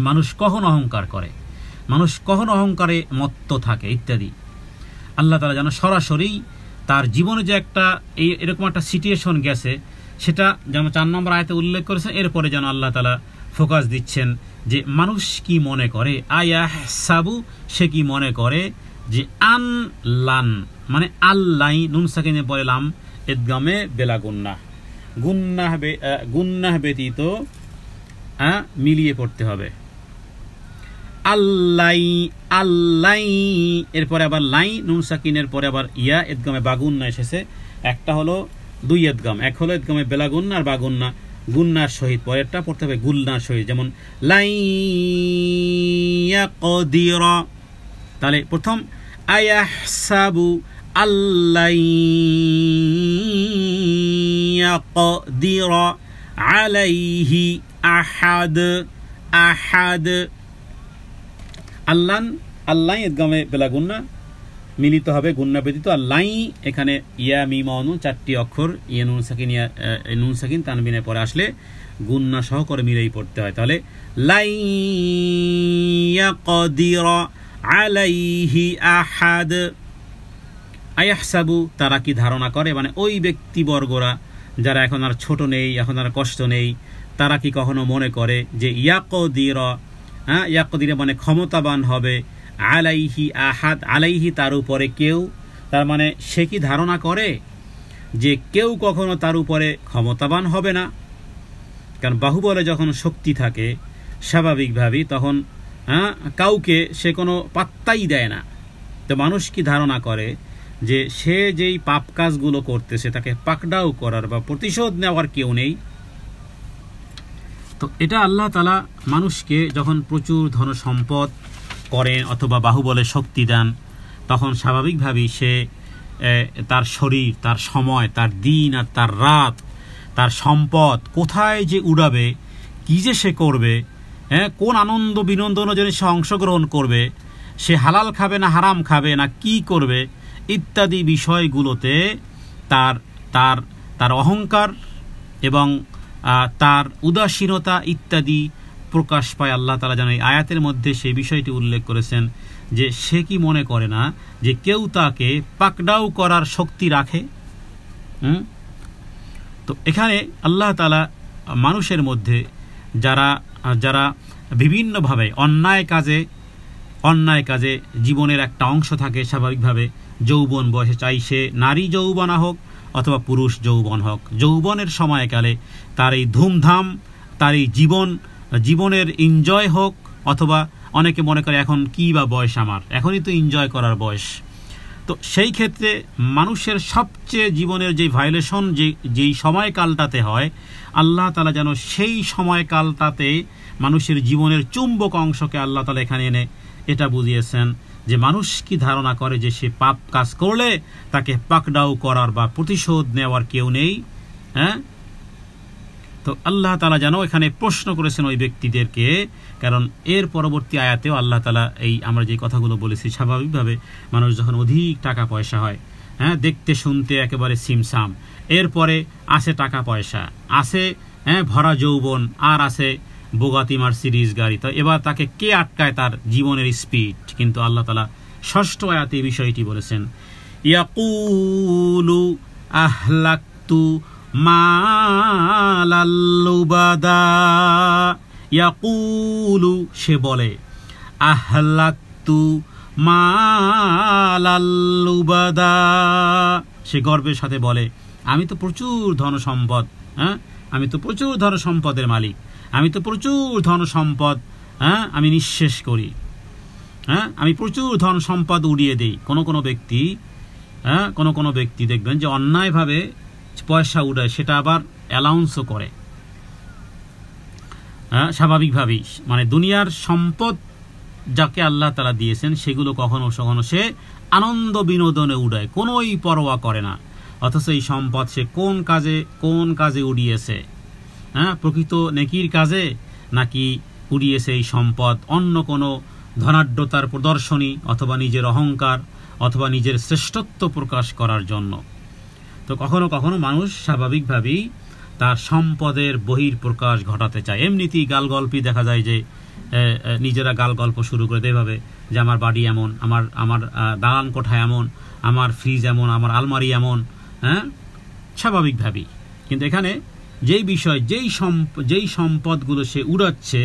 মানুষ কখন অহংকার করে, মানুষ কখন অহংকারে মত্ত থাকে ইত্যাদি। আল্লাহ তাআলা যেন সরাসরি তার জীবনে যে এরকম একটা সিচুয়েশন গেছে, সেটা যেন 4 নম্বর আয়াতে উল্লেখ করেছেন। এরপরে যেন আল্লাহ তাআলা ফোকাস দিচ্ছেন যে মানুষ কি মনে করে, আয়াহসাবু সে কি মনে করে যে আনলান মানে আল্লাই, নুন সাকিনে পরে লাম, ইদগামে বেলা গুন্নাহ ব্যতীত মিলিয়ে পড়তে হবে। আল্লাই আল্লাই, এরপরে আবার লাই নুন সাকিনের পরে আবার ইয়া ইদগামে বাগুন্না এসেছে। একটা হলো দুই ইদগাম, এক হলো ইদগামে বেলাগুন্না আর বাগুন্না গুন্নার সহিত, পরেরটা পড়তে হবে গুলনার সহিত, যেমন লাই ইয়াকদিরা। তাহলে প্রথম আয়াহসাবু আল্লাই ইয়াকদিরা আলাইহি আহাদ আহাদ। আল্লাহ আল্লাহ ইদগামে বেলাগুন্না মিলিত হবে গুন্না ব্যতীত। আর লাই এখানে ইয়া মিম অনু চারটি অক্ষর, ইয়া নুন সাকিন ইয়া নুন সাকিন তানবিনের পরে আসলে গুন্না সহ করে মিলেই পড়তে হয়। তাহলে লাই ইয়াকদিরা আলাইহি আহাদ। আয়াহসাবু তারা কি ধারণা করে, মানে ওই ব্যক্তিবর্গরা যারা এখন আর ছোট নেই, এখন আর কষ্ট নেই, তারা কি কখনো মনে করে যে ইয়াকদিরা, ইয়াকদিরা মানে ক্ষমতাবান হবে, আলাইহি আহাদ আলাইহি তার উপরে কেউ, তার মানে সে কি ধারণা করে যে কেউ কখনো তার উপরে ক্ষমতাবান হবে না? কারণ বাহুবলে যখন শক্তি থাকে স্বাভাবিকভাবেই তখন কাউকে সে কোনো পাত্তাই দেয় না। তো মানুষ কি ধারণা করে যে সে যেই পাপ কাজগুলো করতেছে তাকে পাকড়াও করার বা প্রতিশোধ নেওয়ার কেউ নেই? তো এটা আল্লাহ তাআলা মানুষকে যখন প্রচুর ধন সম্পদ করেন অথবা বাহুবলে শক্তি দেন, তখন স্বাভাবিকভাবেই সে তার শরীর, তার সময়, তার দিন আর তার রাত, তার সম্পদ কোথায় যে উড়াবে, কি যে সে করবে, কোন আনন্দ বিনোদনের জন্য সে অংশগ্রহণ করবে, সে হালাল খাবে না হারাম খাবে না কি করবে, ইত্যাদি বিষয়গুলোতে তার তার তার অহংকার এবং তার উদাসীনতা ইত্যাদি প্রকাশ পায়। আল্লাহ তাআলা যেন এই আয়াতের মধ্যে সেই বিষয়টি উল্লেখ করেছেন যে সে কি মনে করে না যে কেউ তাকে পাকড়াও করার শক্তি রাখে। তো এখানে আল্লাহ তাআলা মানুষের মধ্যে যারা যারা বিভিন্নভাবে অন্যায় কাজে জীবনের একটা অংশ থাকে স্বাভাবিকভাবে, যৌবন বয়সে, চাই সে নারী যৌবনা হোক অথবা পুরুষ যৌবন হোক, যৌবনের সময়কালে তার এই ধুমধাম, তার এই জীবনের এনজয় হোক, অথবা অনেকে মনে করে এখন কি বা বয়স আমার, এখনই তো এনজয় করার বয়স। তো সেই ক্ষেত্রে মানুষের সবচেয়ে জীবনের যে ভায়োলেশন যেই সময়কালটাতে হয়, আল্লাহ তাআলা যেন সেই সময়কালটাতে মানুষের জীবনের চুম্বক অংশকে আল্লাহ তাআলা এখানে এনে এটা বুঝিয়েছেন যে মানুষ কি ধারণা করে যে সে পাপ কাজ করলে তাকে পাকড়াও করার বা প্রতিশোধ নেওয়ার কেউ নেই। তো আল্লাহ তাআলা যেন এখানে প্রশ্ন করেছেন ওই ব্যক্তিদেরকে, কারণ এর পরবর্তী আয়াতেও আল্লাহ তাআলা এই আমরা যে কথাগুলো বলেছি, স্বাভাবিকভাবে মানুষ যখন অধিক টাকা পয়সা হয়, দেখতে শুনতে একেবারে সিমসাম, এরপরে আসে টাকা পয়সা, আসে ভরা যৌবন, আর আসে বোগাতি মার্সিডিজ গাড়ি, তো এবার তাকে কে আটকায় তার জীবনের স্পিড? কিন্তু আল্লাহ তাআলা ষষ্ঠ আয়াতে এই বিষয়টি বলেছেন, ইয়াকুলু আহলাকতু মালাল লুবাদা। ইয়াকুলু সে বলে, আহলাকতু মালাল লুবাদা সে গর্বের সাথে বলে আমি তো প্রচুর ধন সম্পদ, আমি তো প্রচুর ধন সম্পদের মালিক, আমি তো প্রচুর ধন সম্পদ আমি নিঃশেষ করি, আমি প্রচুর ধন সম্পদ উড়িয়ে দেই। কোনো ব্যক্তি দেখবেন যে অন্যায়ভাবে পয়সা উড়ায়, সেটা আবার অ্যালাউন্সও করে স্বাভাবিকভাবেই। মানে দুনিয়ার সম্পদ যাকে আল্লাহ তাআলা দিয়েছেন সেগুলো কখনো সে আনন্দ বিনোদনে উড়ায়, কোনোই পরোয়া করে না। অথচ এই সম্পদ সে কোন কাজে উড়িয়েছে, প্রকৃত নেকির কাজে, নাকি উড়িয়েছে এই সম্পদ অন্য কোনো ধনাঢ্যতার প্রদর্শনী অথবা নিজের অহংকার অথবা নিজের শ্রেষ্ঠত্ব প্রকাশ করার জন্য। তো কখনো কখনো মানুষ স্বাভাবিকভাবেই তার সম্পদের বহির প্রকাশ ঘটাতে চায়। এমনিতেই গালগল্পই দেখা যায় যে নিজেরা গালগল্প শুরু করে এভাবে যে আমার বাড়ি এমন, আমার দালান কোঠা এমন, আমার ফ্রিজ এমন, আমার আলমারি এমন, স্বাভাবিকভাবেই। কিন্তু এখানে যেই বিষয়, যেই সম্পদগুলো সে উড়াচ্ছে,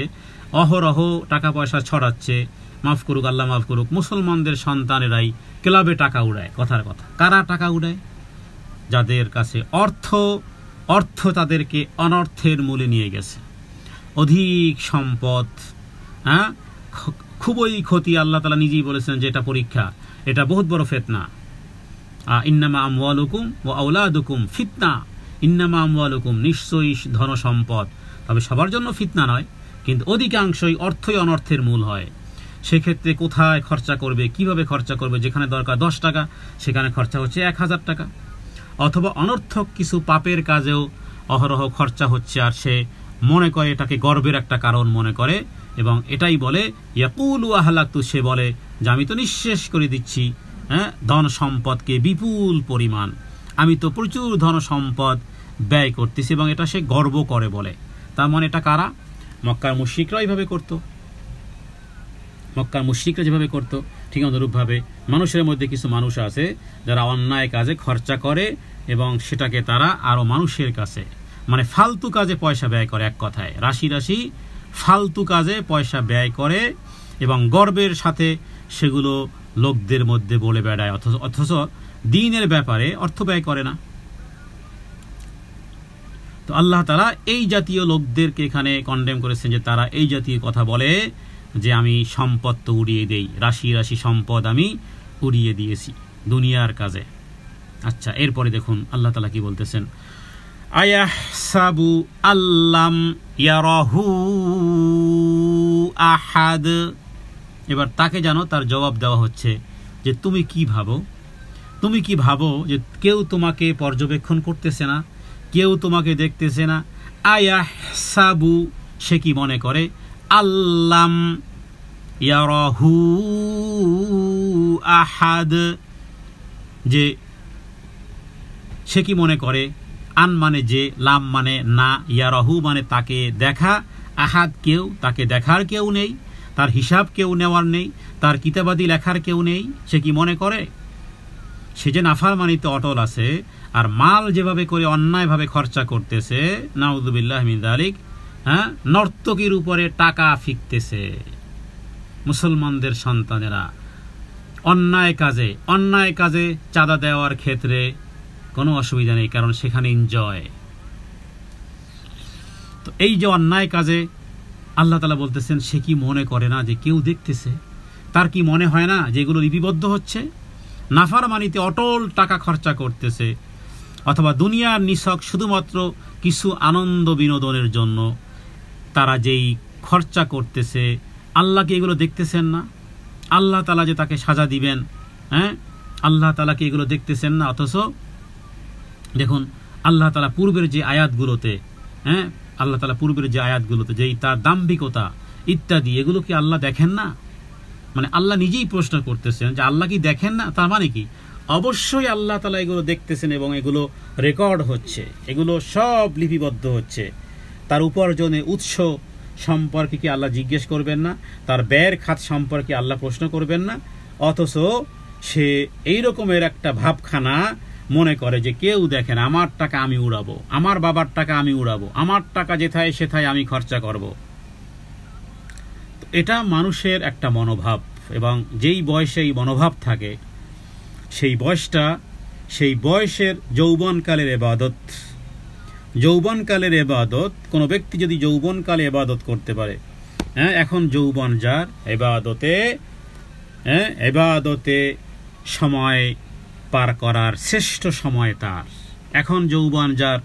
অহরহ টাকা পয়সা ছড়াচ্ছে, মাফ করুক আল্লাহ মাফ করুক, মুসলমানদের সন্তানেরাই ক্লাবে টাকা উড়ায়। কথার কথা, কারা টাকা উড়ায়? যাদের কাছে অর্থ তাদেরকে অনর্থের মূলে নিয়ে গেছে। অধিক সম্পদ, খুবই ক্ষতি। আল্লাহ তাআলা নিজেই বলেছেন যে এটা পরীক্ষা, এটা বহুত বড় ফিতনা। ইন্নামা আমওয়ালুকুম ওয়া আওলাদুকুম ফিতনা, ইন্নামা আমওয়ালুকুম, নিশ্চয়ই ধন সম্পদ, তবে সবার জন্য ফিতনা নয়, কিন্তু অধিকাংশই অর্থই অনর্থের মূল হয়। সেক্ষেত্রে কোথায় খরচা করবে, কিভাবে খরচা করবে, যেখানে দরকার 10 টাকা সেখানে খরচা হচ্ছে 1000 টাকা, অথবা অনর্থক কিছু পাপের কাজেও অহরহ খরচা হচ্ছে, আর সে মনে করে এটাকে গর্বের একটা কারণ মনে করে এবং এটাই বলে ইয়াকুলু আহলাকতু, সে বলে যে আমি তো নিঃশেষ করে দিচ্ছি ধন সম্পদকে বিপুল পরিমাণ, আমি তো প্রচুর ধন সম্পদ ব্যয় করতেছি, এবং এটা সে গর্ব করে বলে। তার মানে এটা কারা? মক্কার মুশরিকরা এইভাবে করত। মক্কার মুশরিকরা যেভাবে করত ঠিক অনুরূপভাবে মানুষের মধ্যে কিছু মানুষ আছে যারা অন্যায় কাজে খরচা করে এবং সেটাকে তারা আরো মানুষের কাছে মানে ফালতু কাজে পয়সা ব্যয় করে, এক কথায় রাশি রাশি ফালতু কাজে পয়সা ব্যয় করে এবং গর্বের সাথে সেগুলো লোকদের মধ্যে বলে বেড়ায়, অথচ দ্বীনের ব্যাপারে অর্থ ব্যয় করে না। তো আল্লাহ তাআলা এই জাতীয় লোকদেরকে এখানে কন্ডেম করেছেন যে তারা এই জাতীয় কথা বলে যে আমি সম্পদ তো উড়িয়ে দেই, রাশি রাশি সম্পদ আমি উড়িয়ে দিয়েছি দুনিয়ার কাজে। আচ্ছা, এরপরে দেখুন আল্লাহ তাআলা কি বলতেছেন, আয়াহসাবু আল্লাম ইয়ারাহু আহাদ। এবার তাকে জানো তার জবাব দেওয়া হচ্ছে যে তুমি কি ভাবো যে কেউ তোমাকে পর্যবেক্ষণ করতেছে না, কেউ তোমাকে দেখতেছে না। আয়াহসাবু, সে কি মনে করে, আল্লাম ইয়ারাহু আহাদ, যে সে কি মনে করে, আন মানে যে, লাম মানে না, ইয়ারাহু মানে তাকে দেখা, আহাদ কেউ, তাকে দেখার কেউ নেই, তার হিসাব কেউ নেওয়ার নেই, তার কিতাবাদি লেখার কেউ নেই। সে কি মনে করে সে যে নাফরমানিতে অটল আছে আর মাল যেভাবে করে অন্যায়ভাবে খরচা করতেছে, নাউযুবিল্লাহ মিন যালিক, নর্তকীর উপরে টাকা ফিকতেছে। মুসলমানদের সন্তানেরা অন্যায় কাজে চাঁদা দেওয়ার ক্ষেত্রে কোনো অসুবিধা নেই, কারণ সেখানে এনজয়। তো এই যে অন্যায় কাজে আল্লাহ তাআলা বলতেছেন সে কি মনে করে না যে কেউ দেখতেছে, তার কি মনে হয় না যে এগুলো লিপিবদ্ধ হচ্ছে, নাফরমানিতে অটল টাকা খরচা করতেছে, অথবা দুনিয়ার নিছক শুধুমাত্র কিছু আনন্দ বিনোদনের জন্য তারা যেই খরচা করতেছে, আল্লাহ কি এগুলো দেখতেছেন না? আল্লাহ তাআলা যে তাকে সাজা দিবেন, আল্লাহ তাআলা কি এগুলো দেখতেছেন না? অথচ দেখুন আল্লাহ তাআলা পূর্বের যে আয়াতগুলোতে যেই তার দাম্ভিকতা ইত্যাদি, এগুলো কি আল্লাহ দেখেন না? মানে আল্লাহ নিজেই প্রশ্ন করতেছেন যে আল্লাহ কি দেখেন না? তার মানে কি অবশ্যই আল্লাহ তাআলা এগুলো দেখতেছেন এবং এগুলো রেকর্ড হচ্ছে, এগুলো সব লিপিবদ্ধ হচ্ছে। তার উপার্জনের উৎস সম্পর্কে কি আল্লাহ জিজ্ঞেস করবেন না? তার ব্যয়ের খাত সম্পর্কে আল্লাহ প্রশ্ন করবেন না? অথচ সে এই রকমের একটা ভাবখানা মনে করে যে কেউ দেখেন, আমার টাকা আমি উড়াবো, আমার বাবার টাকা আমি উড়াবো, আমার টাকা যেথায় সেথায় আমি খরচা করব। এটা মানুষের একটা মনোভাব, এবং যেই বয়সে এই মনোভাব থাকে সেই বয়সের যৌবনকালের ইবাদত। কোনো ব্যক্তি যদি যৌবনকালে ইবাদত করতে পারে, এখন যৌবন যার ইবাদতে সময় পার করার শ্রেষ্ঠ সময় তার, এখন যৌবন যার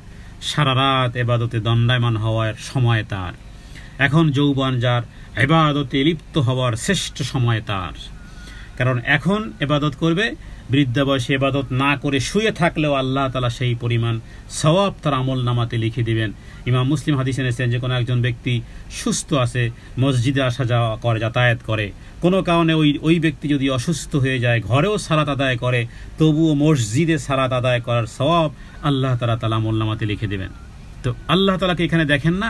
সারা রাত ইবাদতে দণ্ডায়মান হওয়ার সময় তার, এখন যৌবন যার ইবাদতে লিপ্ত হওয়ার শ্রেষ্ঠ সময় তার। কারণ এখন ইবাদত করবে, বৃদ্ধা বয়সে ইবাদত না করে শুয়ে থাকলেও আল্লাহ তাআলা সেই পরিমাণ সওয়াব তার আমল নামাতে লিখে দিবেন। ইমাম মুসলিম হাদিসে এনেছেন যে কোনো একজন ব্যক্তি সুস্থ আছে, মসজিদে আসা যাওয়া করে, যাতায়াত করে, কোনো কারণে ওই ব্যক্তি যদি অসুস্থ হয়ে যায়, ঘরেও সালাত আদায় করে, তবুও মসজিদে সালাত আদায় করার সওয়াব আল্লাহ তাআলা আমল নামাতে লিখে দেবেন। তো আল্লাহ তাআলাকে এখানে দেখেন না?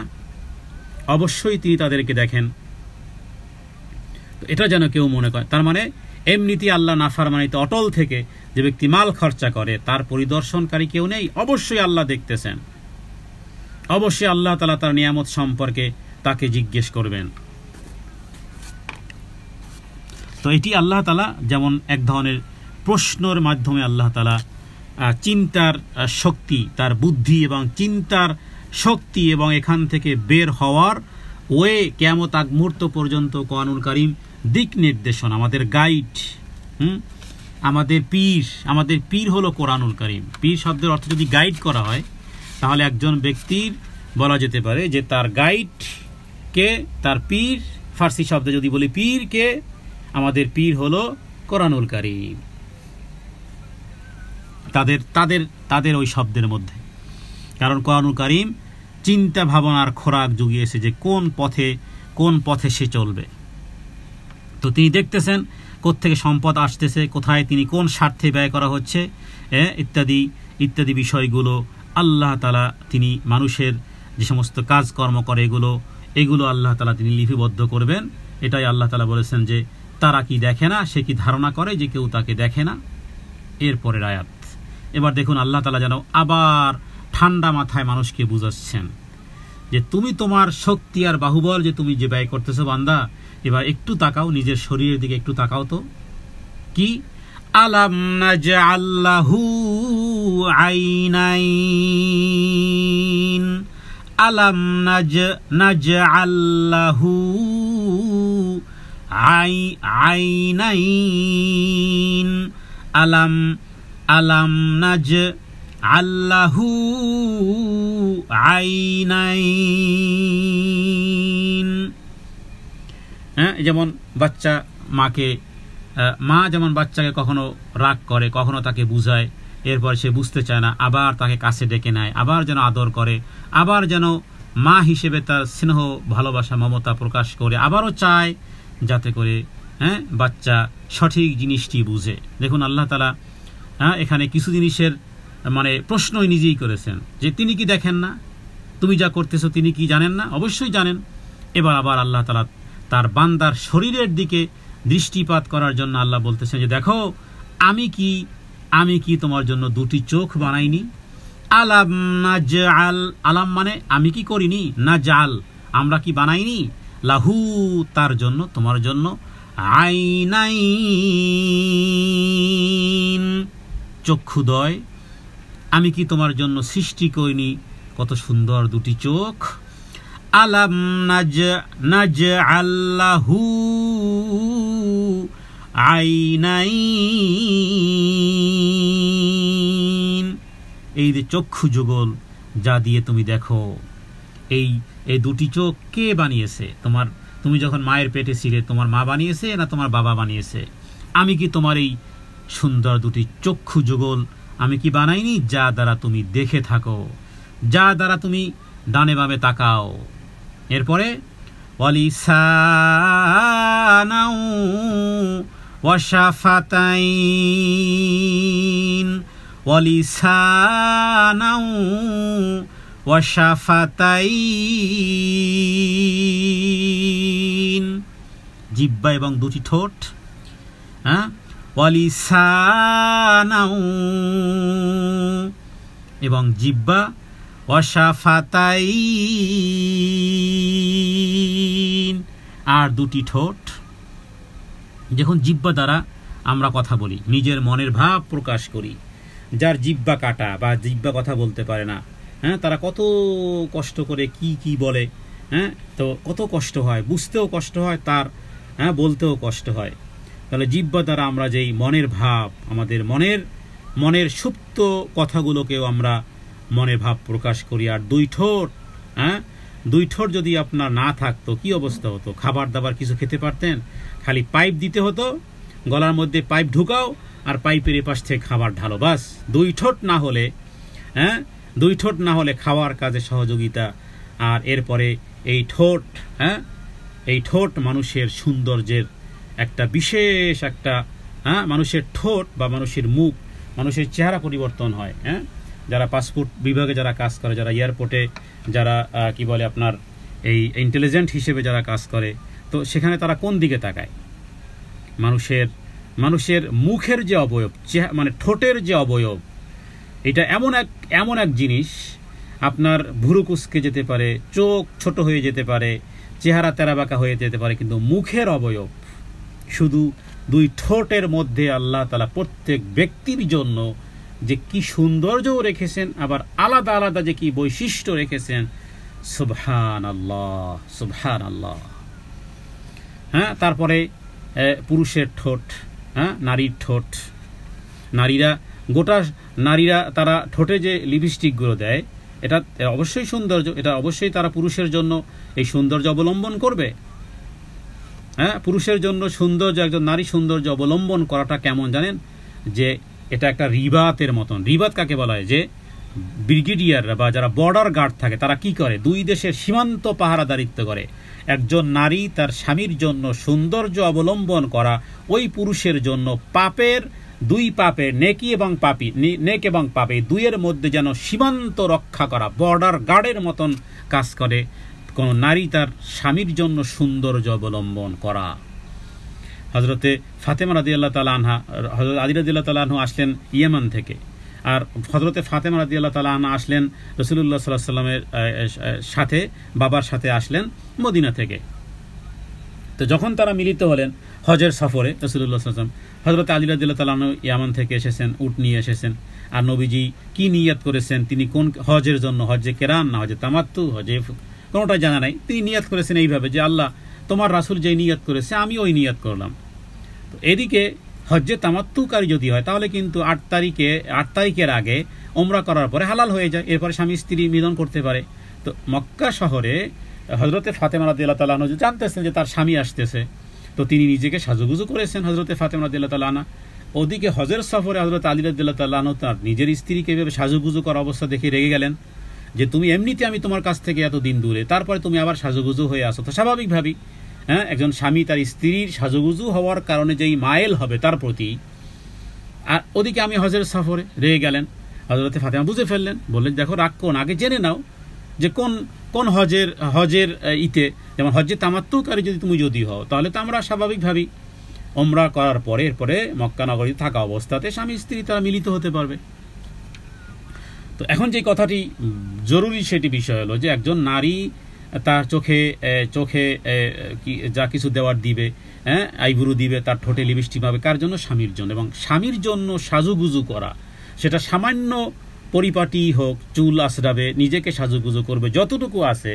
অবশ্যই তিনি তাদেরকে দেখেন। তো এটা যেন কেউ মনে করে, তার মানে এমনিতে আল্লাহ নাফরমানিতে অটল থেকে যে ব্যক্তি মাল খরচা করে তার পরিদর্শনকারী কেউ নেই। অবশ্যই আল্লাহ দেখতেছেন, অবশ্যই আল্লাহ তাআলা তার নিয়ামত সম্পর্কে তাকে জিজ্ঞেস করবেন। তো এটি আল্লাহ তাআলা যেমন এক ধরনের প্রশ্নের মাধ্যমে আল্লাহ তাআলা চিন্তার শক্তি, তার বুদ্ধি এবং চিন্তার শক্তি এবং এখান থেকে বের হওয়ার কিয়ামত আগ মুহূর্ত পর্যন্ত কোরআনুল কারীম দিক নির্দেশনা, আমাদের গাইড, আমাদের পীর হলো কোরআনুল কারীম। পীর শব্দের অর্থ যদি গাইড করা হয় তাহলে একজন ব্যক্তির বলা যেতে পারে যে তার গাইড কে, তার পীর। ফার্সি শব্দে যদি বলি পীর কে, আমাদের পীর হলো কোরআনুল কারীম। তাদের ওই শব্দের মধ্যে, কারণ কোরআনুল কারীম চিন্তা ভাবনার খোরাক জুগিয়েছে যে কোন পথে সে চলবে। তো তিনি দেখতেছেন কোত্থেকে সম্পদ আসতেছে, কোথায় তিনি কোন স্বার্থে ব্যয় করা হচ্ছে, ইত্যাদি ইত্যাদি বিষয়গুলো আল্লাহ তাআলা তিনি মানুষের যে সমস্ত কাজকর্ম করে এগুলো আল্লাহ তাআলা তিনি লিপিবদ্ধ করবেন। এটাই আল্লাহ তাআলা বলেছেন যে তারা কি দেখে না, সে কি ধারণা করে যে কেউ তাকে দেখে না। এরপরের আয়াত এবার দেখুন, আল্লাহ তাআলা যেন আবার ঠান্ডা মাথায় মানুষকে বুঝাচ্ছেন যে তুমি তোমার শক্তি আর বাহুবল যে তুমি যে ব্যয় করতেছো বান্দা, এবার একটু তাকাও, নিজের শরীরের দিকে একটু তাকাও তো। কি? আলাম নাজআল লাহু আইনাইন, আলাম নাজআল লাহু আইনাইন, আলাম নাজআল লাহু আইনাইন। যেমন বাচ্চা মা যেমন বাচ্চাকে কখনো রাগ করে, কখনো তাকে বুঝায়, এরপর সে বুঝতে চায় না, আবার তাকে কাছে ডেকে নেয়, আবার যেন আদর করে, আবার যেন মা হিসেবে তার স্নেহ ভালোবাসা মমতা প্রকাশ করে, আবারও চায় যাতে করে বাচ্চা সঠিক জিনিসটি বুঝে। দেখুন আল্লাহ তাআলা এখানে কিছু জিনিসের মানে প্রশ্নই নিজেই করেছেন যে তিনি কি দেখেন না, তুমি যা করতেছো তিনি কি জানেন না? অবশ্যই জানেন। এবার আবার আল্লাহ তাআলা তার বান্দার শরীরের দিকে দৃষ্টিপাত করার জন্য আল্লাহ বলতেছেন যে দেখো আমি কি তোমার জন্য দুটি চোখ বানাইনি? আলাম নাজআল, আলাম মানে আমি কি করিনি, নাজআল আমরা কি বানাইনি, লাহু তার জন্য, তোমার জন্য, আইনাইন চক্ষুদয়, আমি কি তোমার জন্য সৃষ্টি করিনি কত সুন্দর দুটি চোখ? আলাম নাজআল লাহু আইনাইন, এই যে চক্ষু যুগল যা দিয়ে তুমি দেখো, এই দুটি চোখ কে বানিয়েছে? তুমি যখন মায়ের পেটে ছিলে তোমার মা বানিয়েছে না তোমার বাবা বানিয়েছে? আমি কি তোমার এই সুন্দর দুটি চক্ষু যুগল আমি কি বানাইনি, যা দ্বারা তুমি দেখে থাকো, যা দ্বারা তুমি ডানে বামে তাকাও। এরপরে ওয়ালিসানাউ ওয়াশাফাতাইন, ওয়ালিসানাউ ওয়াশাফাতাইন জিহ্বা এবং দুটি ঠোঁট, ওয়ালিসানাউ এবং জিহ্বা, ওয়াশাফাতাইন আর দুটি ঠোঁট। যখন জিহ্বা দ্বারা আমরা কথা বলি, নিজের মনের ভাব প্রকাশ করি, যার জিহ্বা কাটা বা জিহ্বা কথা বলতে পারে না, তারা কত কষ্ট করে কি বলে, তো কত কষ্ট হয়, বুঝতেও কষ্ট হয়, তার বলতেও কষ্ট হয়। তাহলে জিহ্বা দ্বারা আমরা যেই মনের ভাব, আমাদের মনের সুপ্ত কথাগুলোকেও আমরা মনের ভাব প্রকাশ করি। আর দুই ঠোঁট যদি আপনার না থাকতো কি অবস্থা হতো? খাবার দাবার কিছু খেতে পারতেন? খালি পাইপ দিতে হতো, গলার মধ্যে পাইপ ঢুকাও আর পাইপের এপাশ থেকে খাবার ঢালো, বাস। দুই ঠোঁট না হলে খাওয়ার কাজে সহযোগিতা। আর এরপরে এই ঠোঁট মানুষের সৌন্দর্যের একটা বিশেষ একটা, মানুষের ঠোঁট বা মানুষের মুখ, মানুষের চেহারা পরিবর্তন হয়। যারা পাসপোর্ট বিভাগে যারা কাজ করে, যারা এয়ারপোর্টে যারা কি বলে আপনার এই ইন্টেলিজেন্ট হিসেবে যারা কাজ করে, তো সেখানে তারা কোন দিকে তাকায়? মানুষের মুখের যে অবয়ব, মানে ঠোঁটের যে অবয়ব, এটা এমন এক জিনিস, আপনার ভুরু কুঁচকে যেতে পারে, চোখ ছোট হয়ে যেতে পারে, চেহারা তেরাবাঁকা হয়ে যেতে পারে, কিন্তু মুখের অবয়ব শুধু দুই ঠোঁটের মধ্যে আল্লাহ তাআলা প্রত্যেক ব্যক্তির জন্য যে কি সৌন্দর্য রেখেছেন, আবার আলাদা আলাদা যে কি বৈশিষ্ট্য রেখেছেন, সুবহানাল্লাহ সুবহানাল্লাহ। তারপরে পুরুষের ঠোঁট, হ্যাঁ, নারীর ঠোঁট, নারীরা তারা ঠোঁটে যে লিপস্টিকগুলো দেয়, এটা অবশ্যই সৌন্দর্য, এটা অবশ্যই তারা পুরুষের জন্য এই সৌন্দর্য অবলম্বন করবে। হ্যাঁ, পুরুষের জন্য সৌন্দর্য, একজন নারী সৌন্দর্য অবলম্বন করাটা কেমন জানেন, যে এটা একটা রিবাতের মতন। রিবাত কাকে বলা হয়? যে ব্রিগেডিয়াররা বা যারা বর্ডার গার্ড থাকে তারা কি করে? দুই দেশের সীমান্ত পাহারাদারিত্ব করে। একজন নারী তার স্বামীর জন্য সৌন্দর্য অবলম্বন করা ওই পুরুষের জন্য পাপের, দুই পাপের, নেক এবং পাপে দুইয়ের মধ্যে যেন সীমান্ত রক্ষা করা, বর্ডার গার্ডের মতন কাজ করে কোন নারী তার স্বামীর জন্য সৌন্দর্য অবলম্বন করা। হযরতে ফাতেমা রাদিয়াল্লাহু তাআলা আনহা, হযরত আলী রাদিয়াল্লাহু তাআলা আনহু আসলেন ইয়েমেন থেকে, আর হযরতে ফাতেমা রাদিয়াল্লাহু তাআলা আনহা আসলেন রাসূলুল্লাহ সাল্লাল্লাহু আলাইহি ওয়াসাল্লামের সাথে, বাবার সাথে আসলেন মদিনা থেকে। তো যখন তারা মিলিত হলেন হজের সফরে, রাসূলুল্লাহ সাল্লাল্লাহু আলাইহি ওয়াসাল্লাম, হযরত আলী রাদিয়াল্লাহু তাআলা আনহু ইয়ামান থেকে এসেছেন, উট নিয়ে এসেছেন। আর নবীজি কি নিয়ত করেছেন, তিনি কোন হজের জন্য, হজে কেরান না হজে তামাত্তু, হজে কোনোটা জানা নাই, তিনি নিয়ত করেছেন এইভাবে যে আল্লাহ তোমার রাসূল যেই নিয়ত করেছে আমি ওই নিয়ত করলাম। তো এদিকে হজ্জে তামাত্তুকারী যদি হয় তাহলে কিন্তু ৮ তারিখের আগে ওমরা করার পরে হালাল হয়ে যায়, এরপরে স্বামী স্ত্রী মিলন করতে পারে। তো মক্কা শহরে হযরতে ফাতেমা রাদিয়াল্লাহু তাআলা আনহা জানতেছেন যে তার স্বামী আসতেছে, তো তিনি নিজেকে সাজুগুজু করেছেন হযরতে ফাতেমা রাদিয়াল্লাহু তাআলা আনহা। ওদিকে হজের সফরে হযরত আলী রাদিয়াল্লাহু তাআলা আনহু তার নিজের স্ত্রীকে এভাবে সাজুগুজু করার অবস্থা দেখে রেগে গেলেন যে তুমি এমনিতে আমি তোমার কাছ থেকে এত দিন দূরে, তারপরে তুমি আবার সাজুগুজু হয়ে আসো। তো স্বাভাবিকভাবেই হ্যাঁ, একজন স্বামী তার স্ত্রীর সাজুগুজু হওয়ার কারণে যেই মায়েল হবে তার প্রতি, আর ওদিকে আমি হজের সফরে, রেগে গেলেন। হযরতে ফাতেমা বুঝে ফেললেন, বললেন দেখো রাগ কোন, আগে জেনে নাও যে কোন হজের ইতে, যেমন হজ্জে তামাত্তুকারী যদি হও তাহলে তো আমরা স্বাভাবিকভাবেই ওমরা করার পরে এরপরে মক্কা নগরী থাকা অবস্থাতে স্বামী স্ত্রী তারা মিলিত হতে পারবে। তো এখন যে কথাটি জরুরি সেটি বিষয় হলো যে একজন নারী তার চোখে যা কিছু দেওয়ার দিবে, হ্যাঁ, আইব্রু দিবে, তার ঠোঁটে লিপস্টিক পাবে, কার জন্য? স্বামীর জন্য। এবং স্বামীর জন্য সাজুগুজু করা, সেটা সামান্য পরিপাটি হোক, চুল আঁচড়াবে, নিজেকে সাজুগুজু করবে, যতটুকু আছে,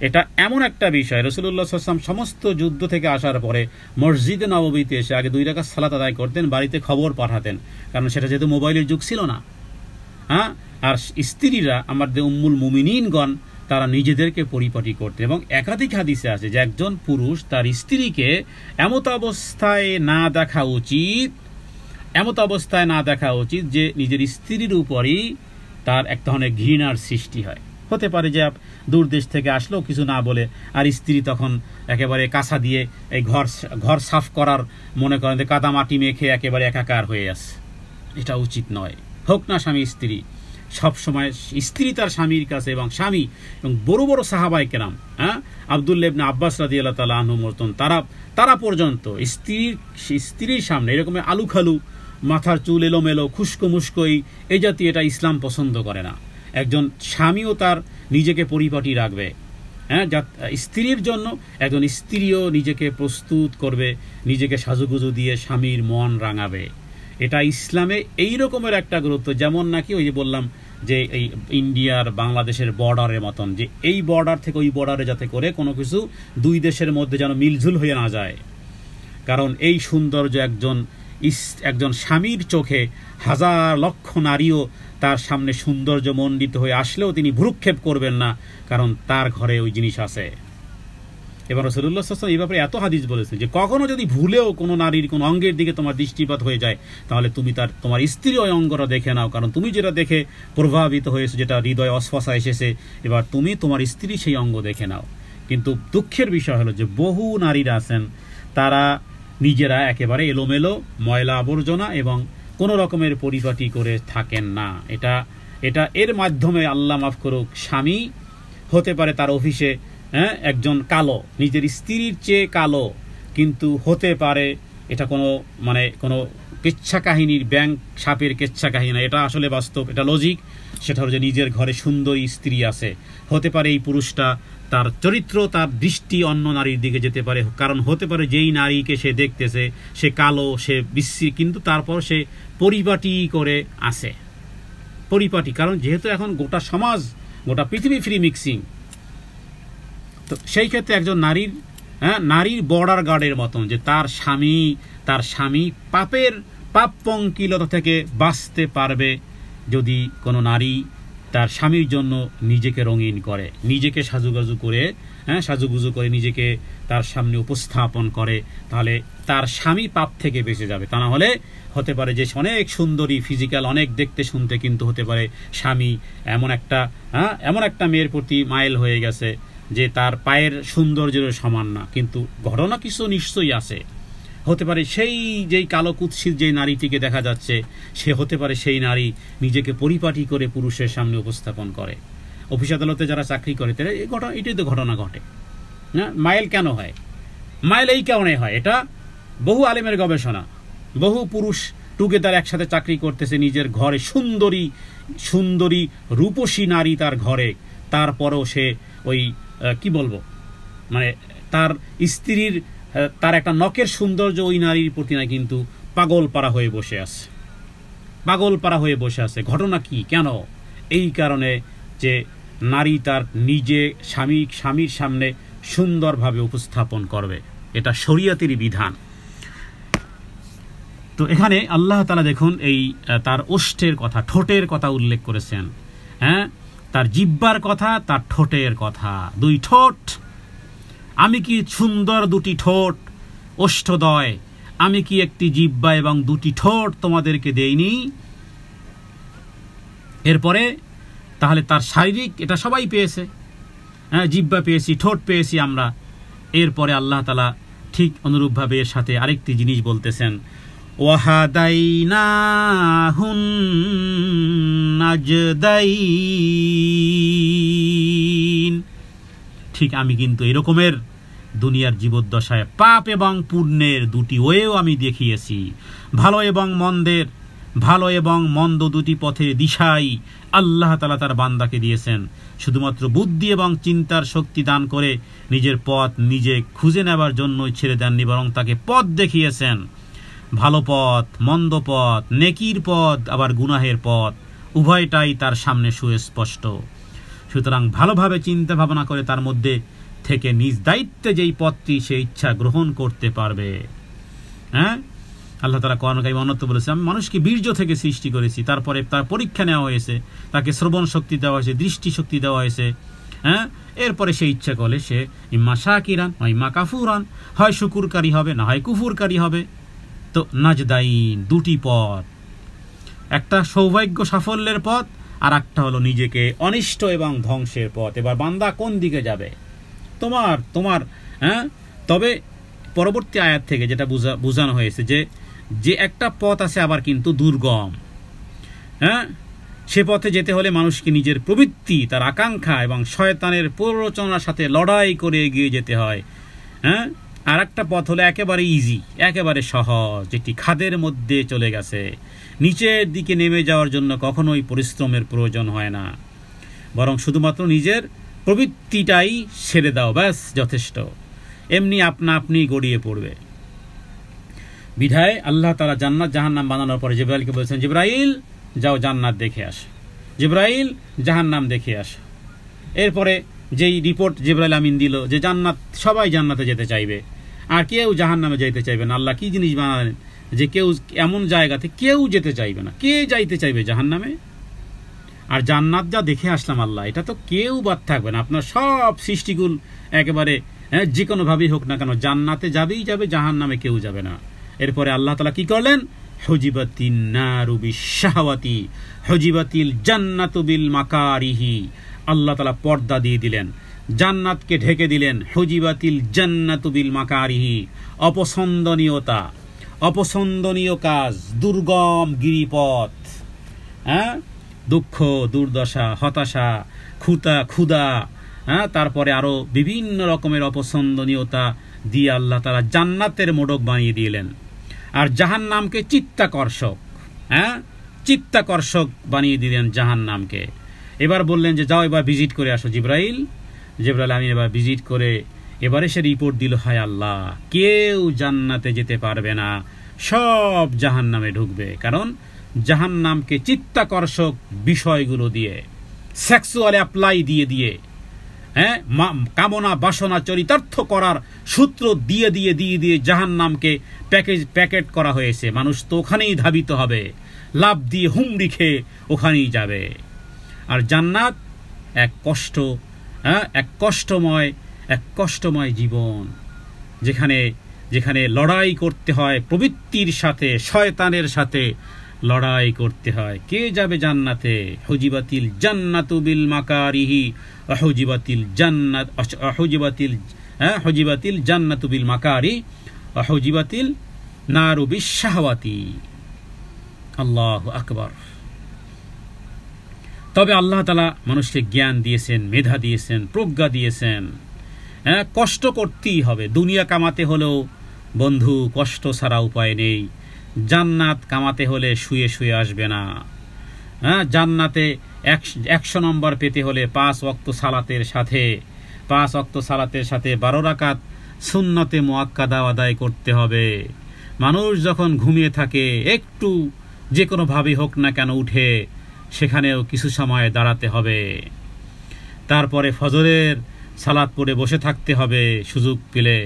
এটা এমন একটা বিষয়। রাসূলুল্লাহ সাল্লাল্লাহু আলাইহি ওয়াসাল্লাম সমস্ত যুদ্ধ থেকে আসার পরে মসজিদে নববীতে এসে আগে 2 রাকাত সালাত আদায় করতেন, বাড়িতে খবর পাঠাতেন, কারণ সেটা যেহেতু মোবাইলের যুগ ছিল না। হ্যাঁ, আর স্ত্রীরা আমাদের উম্মুল মুমিনিনগণ তারা নিজেদেরকে পরিপাটি করতেন। এবং একাধিক হাদিসে আছে যে একজন পুরুষ তার স্ত্রীকে এমত অবস্থায় না দেখা উচিত যে নিজের স্ত্রীর উপরই তার এক ধরনের ঘৃণার সৃষ্টি হয়। হতে পারে যে দূর দেশ থেকে আসলেও কিছু না বলে, আর স্ত্রী তখন একেবারে কাঁচা দিয়ে এই ঘর সাফ করার মনে করেন যে কাদা মাটি মেখে একেবারে একাকার হয়ে আসে, এটা উচিত নয়। হোক না স্বামী স্ত্রী, সবসময় স্ত্রী তার স্বামীর কাছে, এবং স্বামী এবং বড় বড় সাহাবায়ে কেরাম, হ্যাঁ, আব্দুল্লাহ ইবনে আব্বাস রাদিয়াল্লাহু তাআলা আনহু মতন তারা পর্যন্ত স্ত্রীর সামনে এরকম আলু খালু, মাথার চুল এলোমেলো, খুস্কো মুস্কো এই জাতীয়, এটা ইসলাম পছন্দ করে না। একজন স্বামীও তার নিজেকে পরিপাটি রাখবে, হ্যাঁ, স্ত্রীর জন্য একজন স্ত্রীও নিজেকে প্রস্তুত করবে, নিজেকে সাজুগুজু দিয়ে স্বামীর মন রাঙাবে। এটা ইসলামে এই রকমের একটা গুরুত্ব, যেমন নাকি ওই যে বললাম যে এই ইন্ডিয়ার বাংলাদেশের বর্ডারের মতন, যে এই বর্ডার থেকে ওই বর্ডারে যাতে করে কোনো কিছু দুই দেশের মধ্যে যেন মিলঝুল হয়ে না যায়। কারণ এই সৌন্দর্য একজন স্বামীর চোখে হাজার লক্ষ নারীও তার সামনে সৌন্দর্য মণ্ডিত হয়ে আসলেও তিনি ভ্রুক্ষেপ করবেন না, কারণ তার ঘরে ওই জিনিস আছে। এবার রাসূলুল্লাহ সাল্লাল্লাহু আলাইহি ওয়াসাল্লাম এই ব্যাপারে এত হাদিস বলেছে যে কখনো যদি ভুলেও কোনো নারীর কোনো অঙ্গের দিকে তোমার দৃষ্টিপাত হয়ে যায়, তাহলে তুমি তোমার স্ত্রী ওই অঙ্গটা দেখে নাও, কারণ তুমি যেটা দেখে প্রভাবিত হয়েছে, যেটা হৃদয় অস্ফাসা এসেছে, এবার তুমি তোমার স্ত্রী সেই অঙ্গ দেখে নাও। কিন্তু দুঃখের বিষয় হলো যে বহু নারীরা আছেন তারা নিজেরা একেবারে এলোমেলো, ময়লা আবর্জনা এবং কোনো রকমের পরিপাটি করে থাকেন না। এটা এর মাধ্যমে আল্লাহ মাফ করুক, স্বামী হতে পারে তার অফিসে, হ্যাঁ, একজন কালো, নিজের স্ত্রীর চেয়ে কালো, কিন্তু হতে পারে এটা কোনো কেচ্ছা কাহিনীর, ব্যাংক সাপের কেচ্ছা কাহিনী না, এটা আসলে বাস্তব, এটা লজিক। সেটা হলো যে নিজের ঘরে সুন্দরী স্ত্রী আছে, হতে পারে এই পুরুষটা তার চরিত্র, তার দৃষ্টি অন্য নারীর দিকে যেতে পারে, কারণ হতে পারে যেই নারীকে সে দেখতেছে সে কালো, সে বিশ্রী, কিন্তু তারপর সে পরিপাটি করে আসে, পরিপাটি, কারণ যেহেতু এখন গোটা সমাজ, গোটা পৃথিবী ফ্রি মিক্সিং। তো সেই ক্ষেত্রে একজন নারীর নারীর বর্ডার গার্ডের মতন, যে তার স্বামী পাপ পঙ্কিলতা থেকে বাঁচতে পারবে যদি কোনো নারী তার স্বামীর জন্য নিজেকে রঙিন করে, নিজেকে সাজুগুজু করে নিজেকে তার সামনে উপস্থাপন করে, তাহলে তার স্বামী পাপ থেকে বেঁচে যাবে। তা না হলে হতে পারে যে অনেক সুন্দরী, ফিজিক্যাল অনেক দেখতে শুনতে, কিন্তু হতে পারে স্বামী এমন একটা মেয়ের প্রতি মাইল হয়ে গেছে যে তার পায়ের সৌন্দর্যের সমান না, কিন্তু ঘটনা কিছু নিশ্চয়ই আছে। হতে পারে সেই যেই কালো কুৎসিত যেই নারীটিকে দেখা যাচ্ছে, সে হতে পারে সেই নারী নিজেকে পরিপাটি করে পুরুষের সামনে উপস্থাপন করে। অফিস আদালতে যারা চাকরি করে তারা এটাই তো ঘটনা ঘটে। মাইল কেন হয়? মাইল এই কারণে হয়, এটা বহু আলেমের গবেষণা। বহু পুরুষ টুগেদার একসাথে চাকরি করতেছে নিজের ঘরে, সুন্দরী রূপসী নারী তার ঘরে, তারপরেও সে ওই কি বলবো, মানে তার স্ত্রীর তার একটা নখের সৌন্দর্য ওই নারীর প্রতি না, কিন্তু পাগলপাড়া হয়ে বসে আছে। ঘটনা কি, কেন? এই কারণে যে নারী তার নিজে স্বামীর সামনে সুন্দরভাবে উপস্থাপন করবে, এটা শরীয়তেরই বিধান। তো এখানে আল্লাহ তাআলা দেখুন এই তার ওষ্ঠের কথা, ঠোঁটের কথা উল্লেখ করেছেন। তার জিহ্বার কথা, তার ঠোঁটের কথা। দুই ঠোঁট, আমি কি সুন্দর দুটি ঠোঁট ওষ্ঠদ্বয়, আমি কি একটি জিহ্বা এবং দুটি ঠোঁট তোমাদেরকে দেইনি? এরপরে তাহলে তার শারীরিক এটা সবাই পেয়েছে, জিহ্বা পেয়েছি, ঠোঁট পেয়েছি আমরা। এরপরে আল্লাহ তাআলা ঠিক অনুরূপভাবে এর সাথে আরেকটি জিনিস বলতেছেন, ওয়াহাদাইনাহুন নাজদাইন। ঠিক আমি কিন্তু এরকমের দুনিয়ার জীবদ্দশায় পাপ এবং পুণ্যের দুটি ওয়েও আমি দেখিয়েছি। ভালো এবং মন্দ দুটি পথে দিশাই আল্লাহ তাআলা তার বান্দাকে দিয়েছেন। শুধুমাত্র বুদ্ধি এবং চিন্তার শক্তি দান করে নিজের পথ নিজে খুঁজে নেবার জন্যই ছেড়ে দেননি, বরং তাকে পথ দেখিয়েছেন। ভালো পথ, মন্দ পথ, নেকির পথ, আবার গুনাহের পথ, উভয়টাই তার সামনে সুস্পষ্ট। সুতরাং ভালোভাবে চিন্তা ভাবনা করে তার মধ্যে থেকে নিজ দায়িত্বে যেই পথটি সে ইচ্ছা গ্রহণ করতে পারবে। আল্লাহ তাআলা কোরআন কারীমে অন্যত্র বলেছেন, আমি মানুষকে বীর্য থেকে সৃষ্টি করেছি, তারপরে তার পরীক্ষা নেওয়া হয়েছে, তাকে শ্রবণ শক্তি দেওয়া হয়েছে, দৃষ্টি শক্তি দেওয়া হয়েছে। এরপরে সে ইচ্ছা করলে সে ইম্মা শাকিরান ইম্মা কাফুরান, হয় শুকুরকারী হবে, না হয় কুফুরকারী হবে। তো নাজদাইন, দুটি পথ, একটা সৌভাগ্য সাফল্যের পথ, আর একটা হলো নিজেকে অনিষ্ট এবং ধ্বংসের পথ। এবার বান্দা কোন দিকে যাবে? তোমার তবে পরবর্তী আয়াত থেকে যেটা বোঝানো হয়েছে যে একটা পথ আছে আবার কিন্তু দুর্গম। সে পথে যেতে হলে মানুষকে নিজের প্রবৃত্তি, তার আকাঙ্ক্ষা এবং শয়তানের প্ররোচনার সাথে লড়াই করে এগিয়ে যেতে হয়। আর একটা পথ হলো একেবারে ইজি, একেবারে সহজ, যেটি খাদের মধ্যে চলে গেছে। নিচের দিকে নেমে যাওয়ার জন্য কখনোই পরিশ্রমের প্রয়োজন হয় না, বরং শুধুমাত্র নিজের প্রবৃত্তিটাই ছেড়ে দাও, ব্যাস যথেষ্ট। এমনি আপনি গড়িয়ে পড়বে। বিধায় আল্লাহ তাআলা জান্নাত জাহান্নাম বানানোর পরে জিবরাইলকে বলেছেন, জিবরাইল যাও জান্নাত দেখে আসো, জিবরাইল জাহান্নাম দেখে আসো। এরপরে যেই রিপোর্ট জিবরাইল আমিন দিল যে সবাই জান্নাতে যেতে চাইবে, আর কেউ জাহান্নামে যেতে চাইবে না। আল্লাহ কি জিনিস বানালেন যে কেউ এমন জায়গাতে কেউ যেতে চাইবে না। কে যাইতে চাইবে জাহান্নামে? আর জান্নাত যা দেখে আসলাম আল্লাহ, এটা তো কেউ বাদ থাকবে না। আপনার সব সৃষ্টিগুলো একেবারে যে কোনোভাবেই হোক না কেন জান্নাতে যাবেই যাবে, জাহান্নামে কেউ যাবে না। এরপরে আল্লাহ তাআলা কি করলেন? হুজিবাতিন নারু বিশ-শাহওয়াতি হুজিবাতিল জান্নাতু বিল মাকারিহি। আল্লাহ তাআলা পর্দা দিয়ে দিলেন, জান্নাতকে ঢেকে দিলেন। হুজিবাতিল জান্নাতু বিল মাকারিহি, অপছন্দনীয় কাজ, দুর্গম গিরিপথ, দুঃখ, দুর্দশা, হতাশা, ক্ষুধা, তারপরে আরো বিভিন্ন রকমের অপছন্দনীয়তা দিয়ে আল্লাহ তাআলা জান্নাতের মোড়ক বানিয়ে দিলেন। আর জাহান্নামকে চিত্তাকর্ষক বানিয়ে দিলেন জাহান্নামকে। এবার বললেন যে যাও এবার ভিজিট করে আসো জিবরাইল আমি এবার ভিজিট করে এবারে সে রিপোর্ট দিল, হায় আল্লাহ, কেউ জান্নাতে যেতে পারবে না, সব জাহান্নামে ঢুকবে। কারণ জাহান্নামকে চিত্তাকর্ষক বিষয়গুলো দিয়ে, সেক্সুয়াল অ্যাপ্লাই দিয়ে কামনা বাসনা চরিতার্থ করার সূত্র দিয়ে দিয়ে দিয়ে দিয়ে জাহান্নামকে প্যাকেট করা হয়েছে। মানুষ তো ওখানেই ধাবিত হবে, লাভ দিয়ে হুমড়ি খেয়ে ওখানেই যাবে। আর জান্নাত এক কষ্টময় জীবন, যেখানে লড়াই করতে হয় প্রবৃত্তির সাথে, শয়তানের সাথে লড়াই করতে হয়। কে যাবে জান্নাতে? হুজিবাতিল জান্নাতু বিল মাকারিহি হুজিবাতিল জান্নাতু বিল মাকারি হুজিবাতিল নারু বিশ শাহওয়াতি। আল্লাহু আকবার। তবে আল্লাহ তাআলা মানুষকে জ্ঞান দিয়েছেন, মেধা দিয়েছেন, প্রজ্ঞা দিয়েছেন। কষ্ট করতেই হবে। দুনিয়া কামাতে হলেও বন্ধু কষ্ট ছাড়া উপায় নেই। জান্নাত কামাতে হলে শুয়ে শুয়ে আসবে না। জান্নাতে 100 নম্বর পেতে হলে 5 ওয়াক্ত সালাতের সাথে 12 রাকাত সুন্নতে মুআক্কাদা আদায় করতে হবে। মানুষ যখন ঘুমিয়ে থাকে, একটু যে কোনোভাবে হোক না কেন উঠে সেখানেও কিছু সময় দাঁড়াতে হবে। তারপরে ফজরের সালাত পড়ে বসে থাকতে হবে সুযোগ পেলে।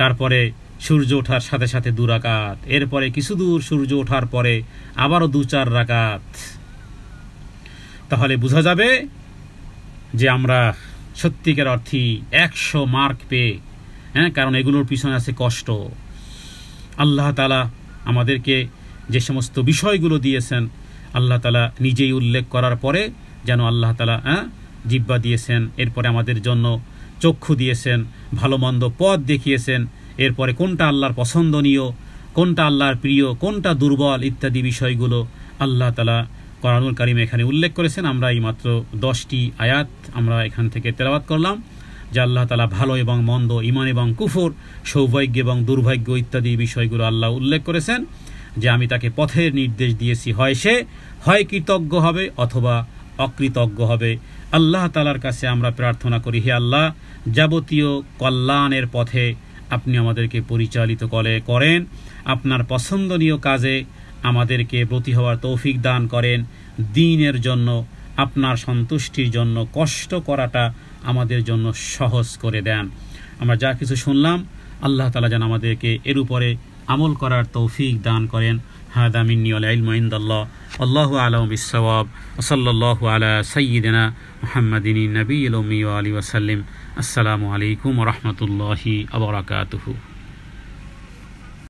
তারপরে সূর্য ওঠার সাথে সাথে 2 রাকাত, এরপরে কিছু দূর সূর্য ওঠার পরে আবারও 2-4 রাকাত। তাহলে বোঝা যাবে যে আমরা সত্যিকার অর্থে 100 মার্ক পেয়ে, কারণ এগুলোর পিছনে আছে কষ্ট। আল্লাহ তাআলা আমাদেরকে যে সমস্ত বিষয়গুলো দিয়েছেন, আল্লাহ তাআলা নিজেই উল্লেখ করার পরে যেন আল্লাহ তাআলা জিহ্বা দিয়েছেন, এরপরে আমাদের জন্য চক্ষু দিয়েছেন, ভালো মন্দ পথ দেখিয়েছেন, এরপরে কোনটা আল্লাহর পছন্দনীয়, কোনটা আল্লাহর প্রিয়, কোনটা দুর্বল ইত্যাদি বিষয়গুলো আল্লাহ তাআলা কোরআনুল কারীম এখানে উল্লেখ করেছেন। আমরা এই মাত্র 10টি আয়াত আমরা এখান থেকে তেলাওয়াত করলাম, যে আল্লাহ তাআলা ভালো এবং মন্দ, ঈমান এবং কুফর, সৌভাগ্য এবং দুর্ভাগ্য ইত্যাদি বিষয়গুলো আল্লাহ উল্লেখ করেছেন, যে আমি তাকে পথের নির্দেশ দিয়েছি, হয় কৃতজ্ঞ হবে অথবা অকৃতজ্ঞ হবে। আল্লাহ তাআলার কাছে আমরা প্রার্থনা করি, হে আল্লাহ, যাবতীয় কল্যাণের পথে আপনি আমাদেরকে পরিচালিত করেন, আপনার পছন্দনীয় কাজে আমাদেরকে ব্রতী হওয়ার তৌফিক দান করেন, দ্বীনের জন্য, আপনার সন্তুষ্টির জন্য কষ্ট করাটা আমাদের জন্য সহজ করে দেন। আমরা যা কিছু শুনলাম, আল্লাহ তাআলা যেন আমাদেরকে এর উপরে আমল করার তৌফিক দান করেন। হাদা মিন্নি ওয়াল ইলমু ইনদাল্লাহ, আল্লাহু আ'লামু বিস-সাওয়াব, ওয়া সাল্লাল্লাহু আলা সাইয়্যিদিনা মুহাম্মাদিন নবিয়্যিল উম্মি ওয়া আলিহি ওয়া সাল্লাম। আসসালামু আলাইকুম ওয়া রাহমাতুল্লাহি ওয়া বারাকাতুহু।